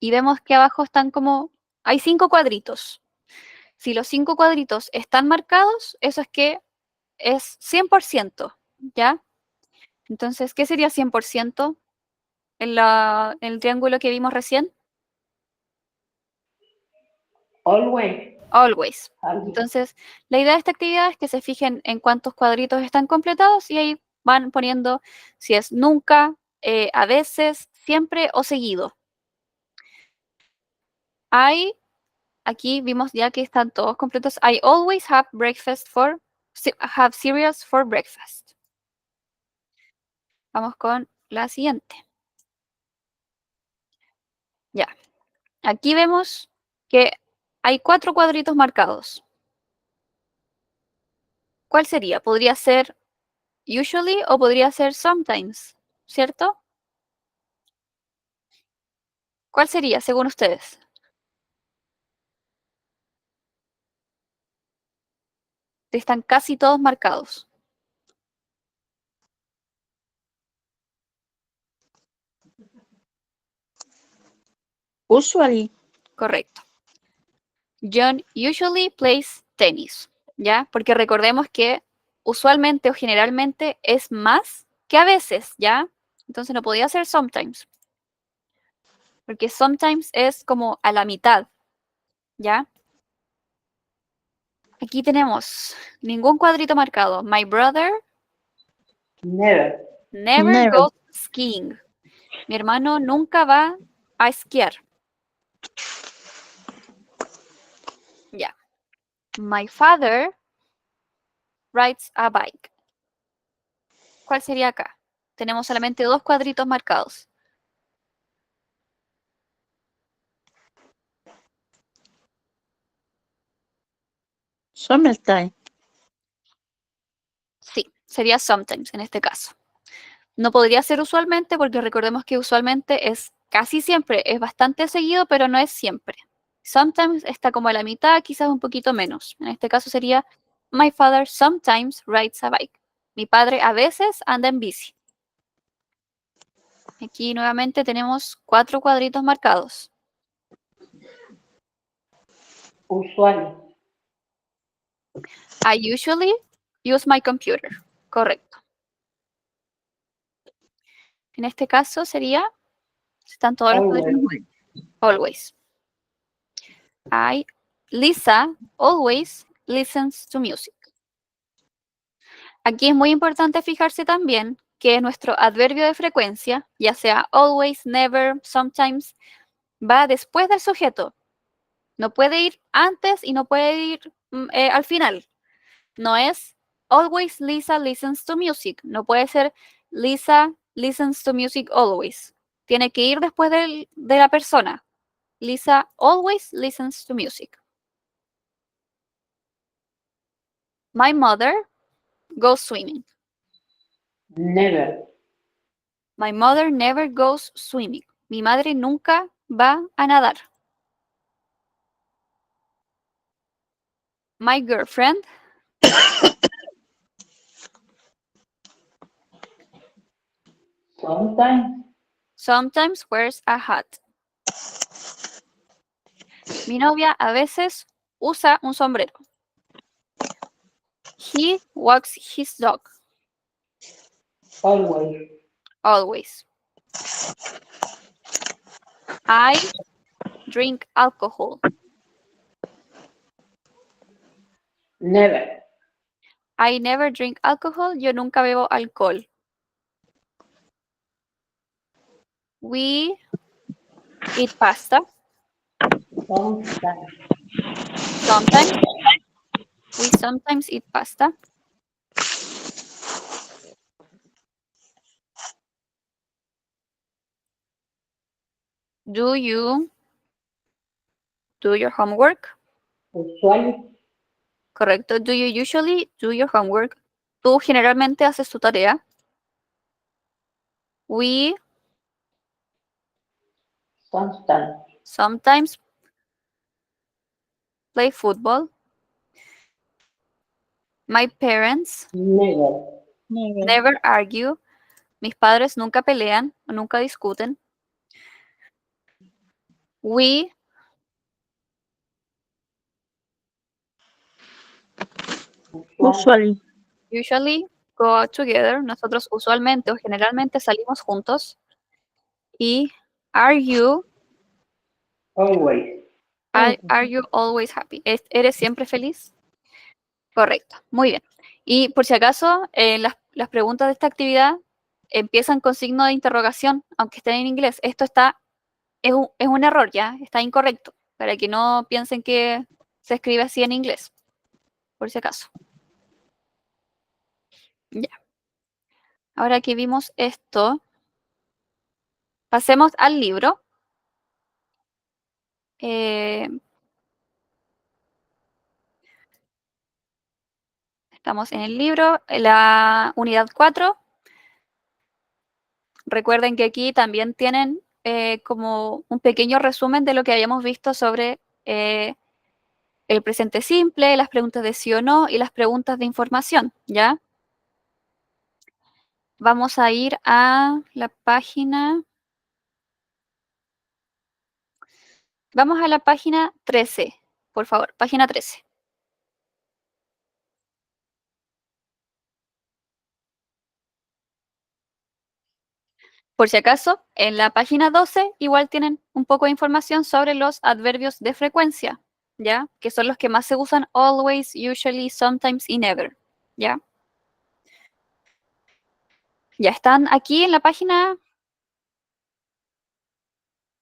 Y vemos que abajo están hay 5 cuadritos. Si los 5 cuadritos están marcados, eso es que es 100%, ¿ya? Entonces, ¿qué sería 100% en el triángulo que vimos recién? Always. Always. Entonces, la idea de esta actividad es que se fijen en cuántos cuadritos están completados y ahí van poniendo si es nunca, a veces, siempre o seguido. Aquí vimos ya que están todos completos. I always have cereals for breakfast. Vamos con la siguiente. Ya. Aquí vemos que hay 4 cuadritos marcados. ¿Cuál sería? Podría ser usually o podría ser sometimes, ¿cierto? ¿Cuál sería, según ustedes? Están casi todos marcados. Usually. Correcto. John usually plays tennis, ¿ya? Porque recordemos que usualmente o generalmente es más que a veces, ¿ya? Entonces no podía ser sometimes. Porque sometimes es como a la mitad, ¿ya? Aquí tenemos ningún cuadrito marcado. My brother never goes skiing. Mi hermano nunca va a esquiar. Ya. My father rides a bike. ¿Cuál sería acá? Tenemos solamente 2 cuadritos marcados. Summertime. Sí, sería sometimes en este caso. No podría ser usualmente porque recordemos que usualmente es casi siempre, es bastante seguido, pero no es siempre. Sometimes está como a la mitad, quizás un poquito menos. En este caso sería, my father sometimes rides a bike. Mi padre a veces anda en bici. Aquí nuevamente tenemos 4 cuadritos marcados. Usual. I usually use my computer. Correcto. En este caso sería, están todos los cuadritos mal. Always. Lisa always listens to music. Aquí es muy importante fijarse también que nuestro adverbio de frecuencia, ya sea always, never, sometimes, va después del sujeto. No puede ir antes y no puede ir al final. No es always Lisa listens to music. No puede ser Lisa listens to music always. Tiene que ir después de la persona. Lisa always listens to music. My mother goes swimming. Never. My mother never goes swimming. Mi madre nunca va a nadar. My girlfriend sometimes wears a hat. Mi novia a veces usa un sombrero. He walks his dog. Always. Always. I drink alcohol. Never. I never drink alcohol. Yo nunca bebo alcohol. We eat pasta. Sometimes. We sometimes eat pasta. Do you do your homework? Usually. Correcto. Do you usually do your homework? Tú generalmente haces tu tarea. We sometimes play football. My parents never argue. Mis padres nunca pelean o nunca discuten. We Usually. usually go out together. Nosotros usualmente o generalmente salimos juntos. Y are you Always. are you always happy? ¿Eres siempre feliz? Correcto, muy bien. Y por si acaso, las preguntas de esta actividad empiezan con signo de interrogación, aunque estén en inglés. Esto es un error, ¿ya? Está incorrecto, para que no piensen que se escribe así en inglés, por si acaso. Ya. Ahora que vimos esto, pasemos al libro. Estamos en el libro, la unidad 4. Recuerden que aquí también tienen como un pequeño resumen de lo que habíamos visto sobre el presente simple, las preguntas de sí o no y las preguntas de información, ¿ya? Vamos a ir a la página. Vamos a la página 13, por favor, página 13. Por si acaso, en la página 12 igual tienen un poco de información sobre los adverbios de frecuencia, ¿ya? Que son los que más se usan always, usually, sometimes y never, ¿ya? ¿Ya están aquí en la página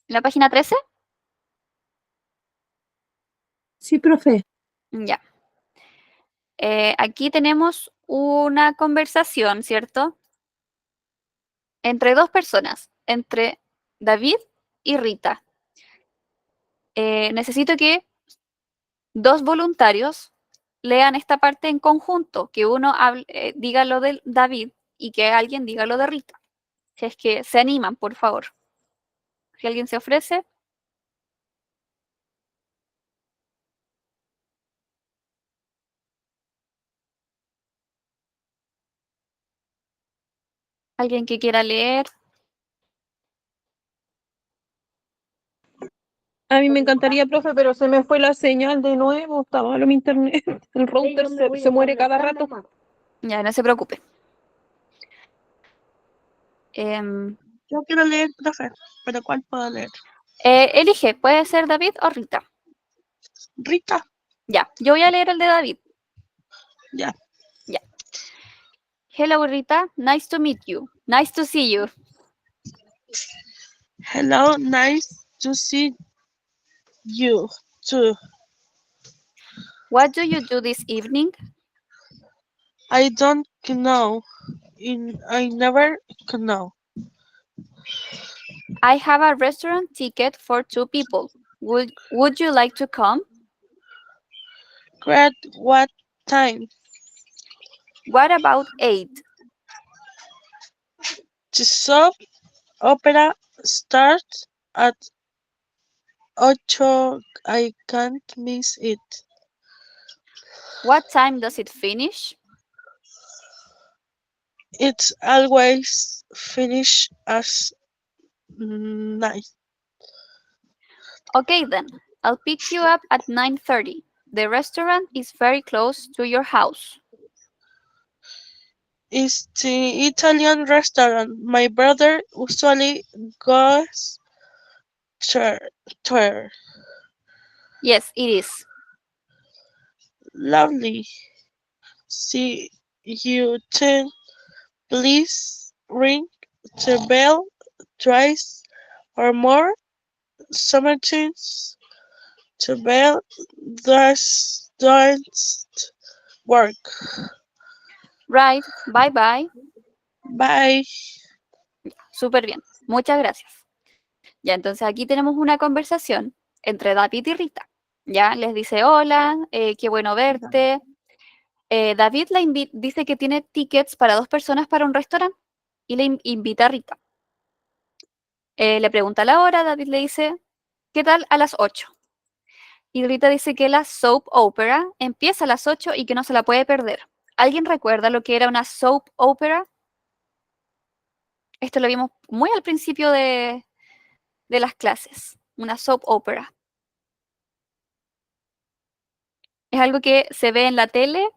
13? Sí, profe. Ya. Aquí tenemos una conversación, ¿cierto? Entre dos personas, entre David y Rita. Necesito que dos voluntarios lean esta parte en conjunto, que uno diga lo de David y que alguien diga lo de Rita. Si es que se animan, por favor. Si alguien se ofrece. ¿Alguien que quiera leer? A mí me encantaría, profe, pero se me fue la señal de nuevo. Está malo mi internet. El router se muere cada rato. Ya, no se preocupe. Em, Yo quiero leer, profe, pero ¿cuál puedo leer? elige, puede ser David o Rita. Rita, Ya, yo voy a leer el de David. ya. Ya. Hello, Rita. Nice to meet you. Nice to see you. Hello, nice to see you too. What do you do this evening? I don't know. I never know. I have a restaurant ticket for 2 people. Would you like to come? Great, what time? What about 8? The soap opera starts at 8. I can't miss it. What time does it finish? It's always finished as 9. Okay then, I'll pick you up at 9:30. The restaurant is very close to your house. It's the Italian restaurant. My brother usually goes there. Yes, it is. Lovely. See you then. Please ring the bell twice or more. Sometimes the bell don't work. Right, bye bye. Bye. Súper bien, muchas gracias. Ya, entonces aquí tenemos una conversación entre David y Rita. Ya, les dice hola, qué bueno verte. David dice que tiene tickets para 2 personas para un restaurante y le invita a Rita. Le pregunta la hora, David le dice, ¿qué tal a las 8? Y Rita dice que la soap opera empieza a las 8 y que no se la puede perder. ¿Alguien recuerda lo que era una soap opera? Esto lo vimos muy al principio de las clases, una soap opera. Es algo que se ve en la tele,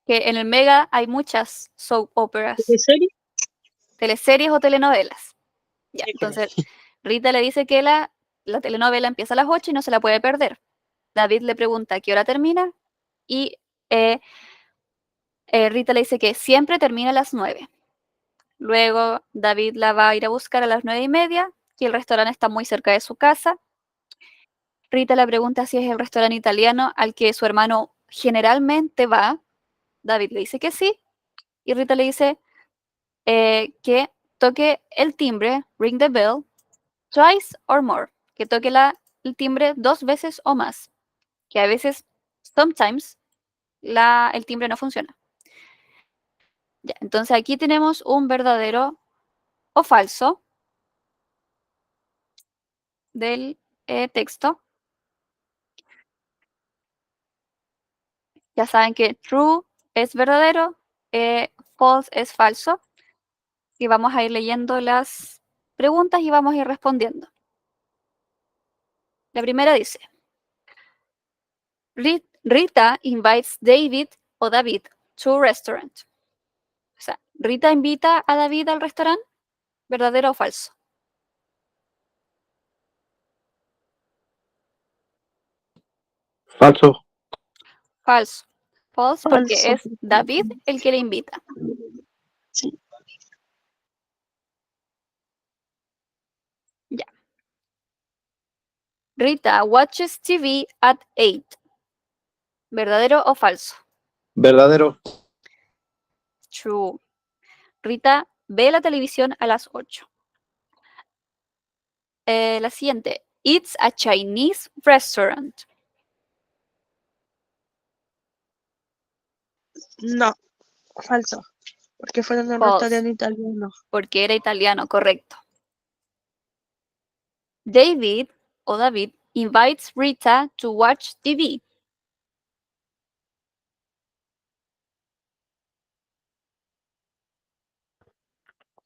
que en el Mega hay muchas soap operas, ¿De serie? teleseries o telenovelas. Ya, entonces Rita le dice que la telenovela empieza a las 8 y no se la puede perder. David le pregunta a qué hora termina y Rita le dice que siempre termina a las 9. Luego David la va a ir a buscar a las 9:30 y el restaurante está muy cerca de su casa. Rita le pregunta si es el restaurante italiano al que su hermano generalmente va. David le dice que sí y Rita le dice que toque el timbre, ring the bell, twice or more, que toque el timbre 2 veces o más, que a veces, sometimes, el timbre no funciona. Ya, entonces aquí tenemos un verdadero o falso del texto. Ya saben que true es verdadero, false es falso. Y vamos a ir leyendo las preguntas y vamos a ir respondiendo. La primera dice, Rita invites David o David to a restaurant. O sea, Rita invita a David al restaurante, ¿verdadero o falso? Falso. Falso. False porque Falso. es David el que le invita. Sí. Ya. Rita watches TV at 8. ¿Verdadero o falso? Verdadero. True. Rita ve la televisión a las 8. La siguiente. It's a Chinese restaurant. No, falso. Porque fueron un False. restaurante italiano. Porque era italiano, correcto. David o David invites Rita to watch TV.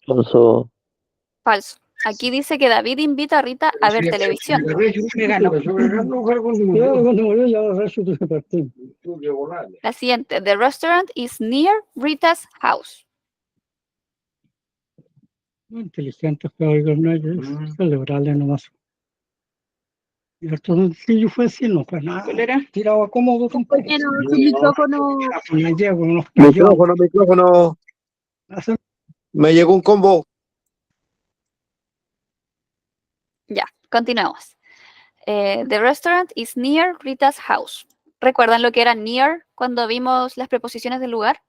Falso. Falso. Aquí dice que David invita a Rita a ver televisión. La siguiente. The restaurant is near Rita's house. Inteligentes que oigo, no hay celebrarle nomás. Y esto sí fue así, no fue nada. Tirado cómodo, Compañero, su micrófono. Micrófono. Me llegó un combo. Ya, continuemos. The restaurant is near Rita's house. ¿Recuerdan lo que era near cuando vimos las preposiciones del lugar?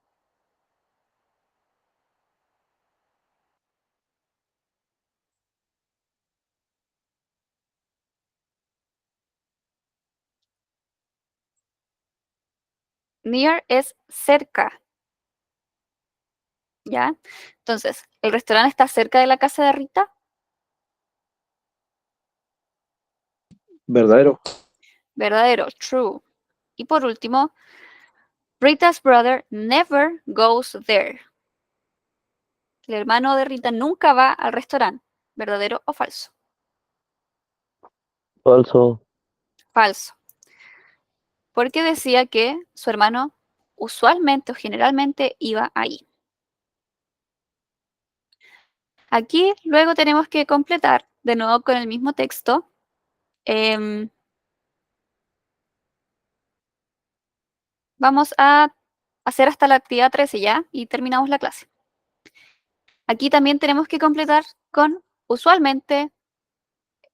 Near es cerca. ¿Ya? Entonces, ¿el restaurante está cerca de la casa de Rita? Verdadero. Verdadero, true. Y por último, Rita's brother never goes there. El hermano de Rita nunca va al restaurante. ¿Verdadero o falso? Falso. Falso. Porque decía que su hermano usualmente o generalmente iba ahí. Aquí luego tenemos que completar de nuevo con el mismo texto. Vamos a hacer hasta la actividad 13 ya y terminamos la clase. Aquí también tenemos que completar con usualmente,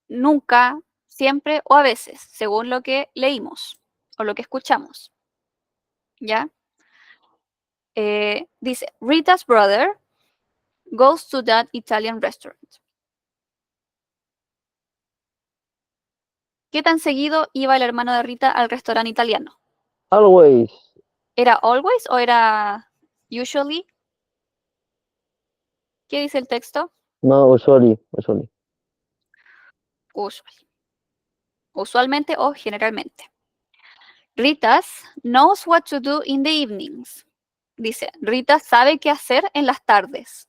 nunca, siempre o a veces, según lo que leímos o lo que escuchamos. ¿Ya? Dice, Rita's brother goes to that Italian restaurant. ¿Qué tan seguido iba el hermano de Rita al restaurante italiano? Always. ¿Era always o era usually? ¿Qué dice el texto? No, usually. Usually. Usualmente o generalmente. Rita's knows what to do in the evenings. Dice, Rita sabe qué hacer en las tardes.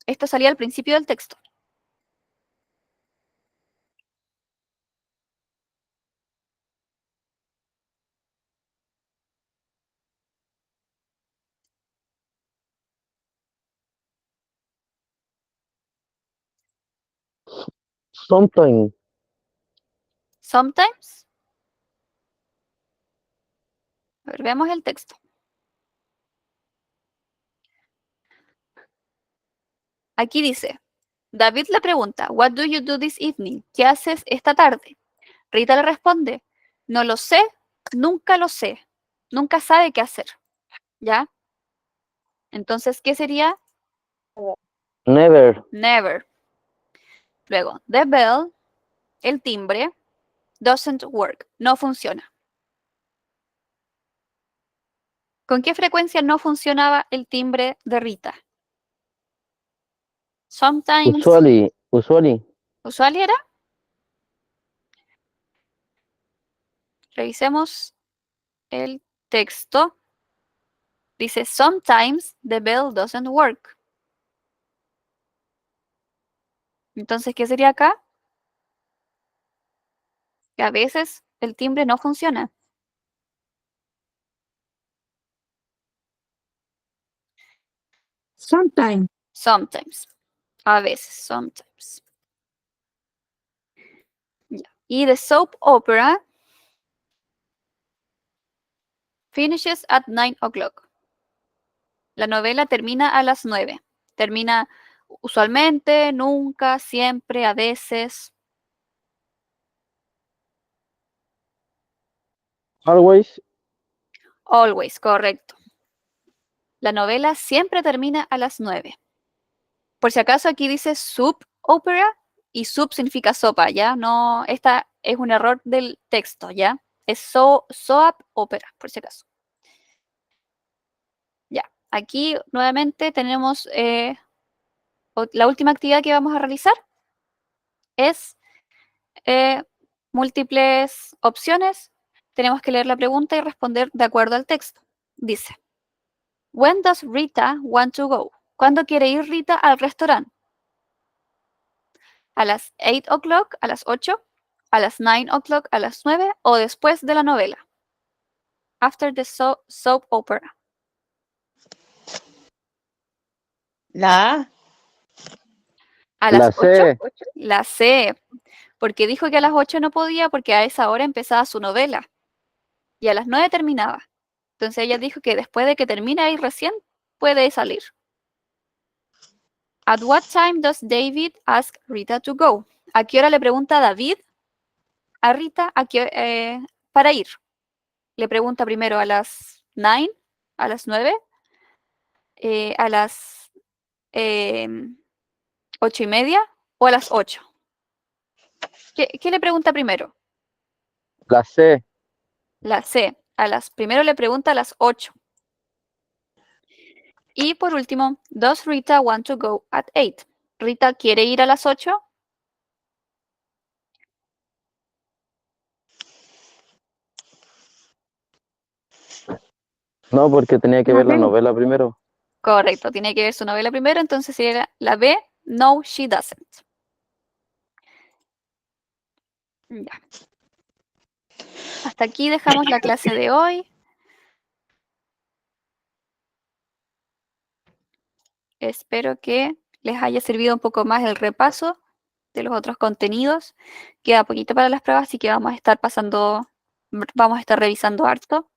Esto salía al principio del texto. Sometimes. Sometimes. A ver, veamos el texto. Aquí dice, David le pregunta, what do you do this evening? ¿Qué haces esta tarde? Rita le responde, no lo sé, nunca lo sé. Nunca sabe qué hacer. ¿Ya? Entonces, ¿qué sería? Never. Never. Luego, the bell, el timbre, doesn't work, no funciona. ¿Con qué frecuencia no funcionaba el timbre de Rita? Sometimes. Usually. ¿Usual era? Revisemos el texto. Dice, sometimes the bell doesn't work. Entonces, ¿qué sería acá? Que a veces el timbre no funciona. Sometimes. Sometimes. A veces, sometimes. Ya. Y the soap opera finishes at 9 o'clock. La novela termina a las 9. Termina usualmente, nunca, siempre, a veces. Always. Always, correcto. La novela siempre termina a las 9. Por si acaso aquí dice soap opera y soup significa sopa, ¿ya? No, esta es un error del texto, ¿ya? Es soap opera, por si acaso. Ya, aquí nuevamente tenemos la última actividad que vamos a realizar es múltiples opciones. Tenemos que leer la pregunta y responder de acuerdo al texto. Dice, when does Rita want to go? ¿Cuándo quiere ir Rita al restaurante? ¿A las 8 o'clock, a las 8, a las 9 o'clock, a las 9 o después de la novela? After the soap opera. La A. ¿A La las 8? C. La C. Porque dijo que a las 8 no podía porque a esa hora empezaba su novela. Y a las 9 terminaba. Entonces ella dijo que después de que termine ahí recién puede salir. At what time does David ask Rita to go? ¿A qué hora le pregunta David a Rita para ir? Le pregunta primero a las 9, a las 9, a las 8:30 o a las 8. ¿Qué le pregunta primero? La C. La C. Primero le pregunta a las 8. Y por último, does Rita want to go at 8? ¿Rita quiere ir a las 8? No, porque tenía que La ver la B. novela primero. Correcto, tiene que ver su novela primero, entonces sería la B, no, she doesn't. Ya. Hasta aquí dejamos la clase de hoy. Espero que les haya servido un poco más el repaso de los otros contenidos. Queda poquito para las pruebas, así que vamos a estar revisando harto.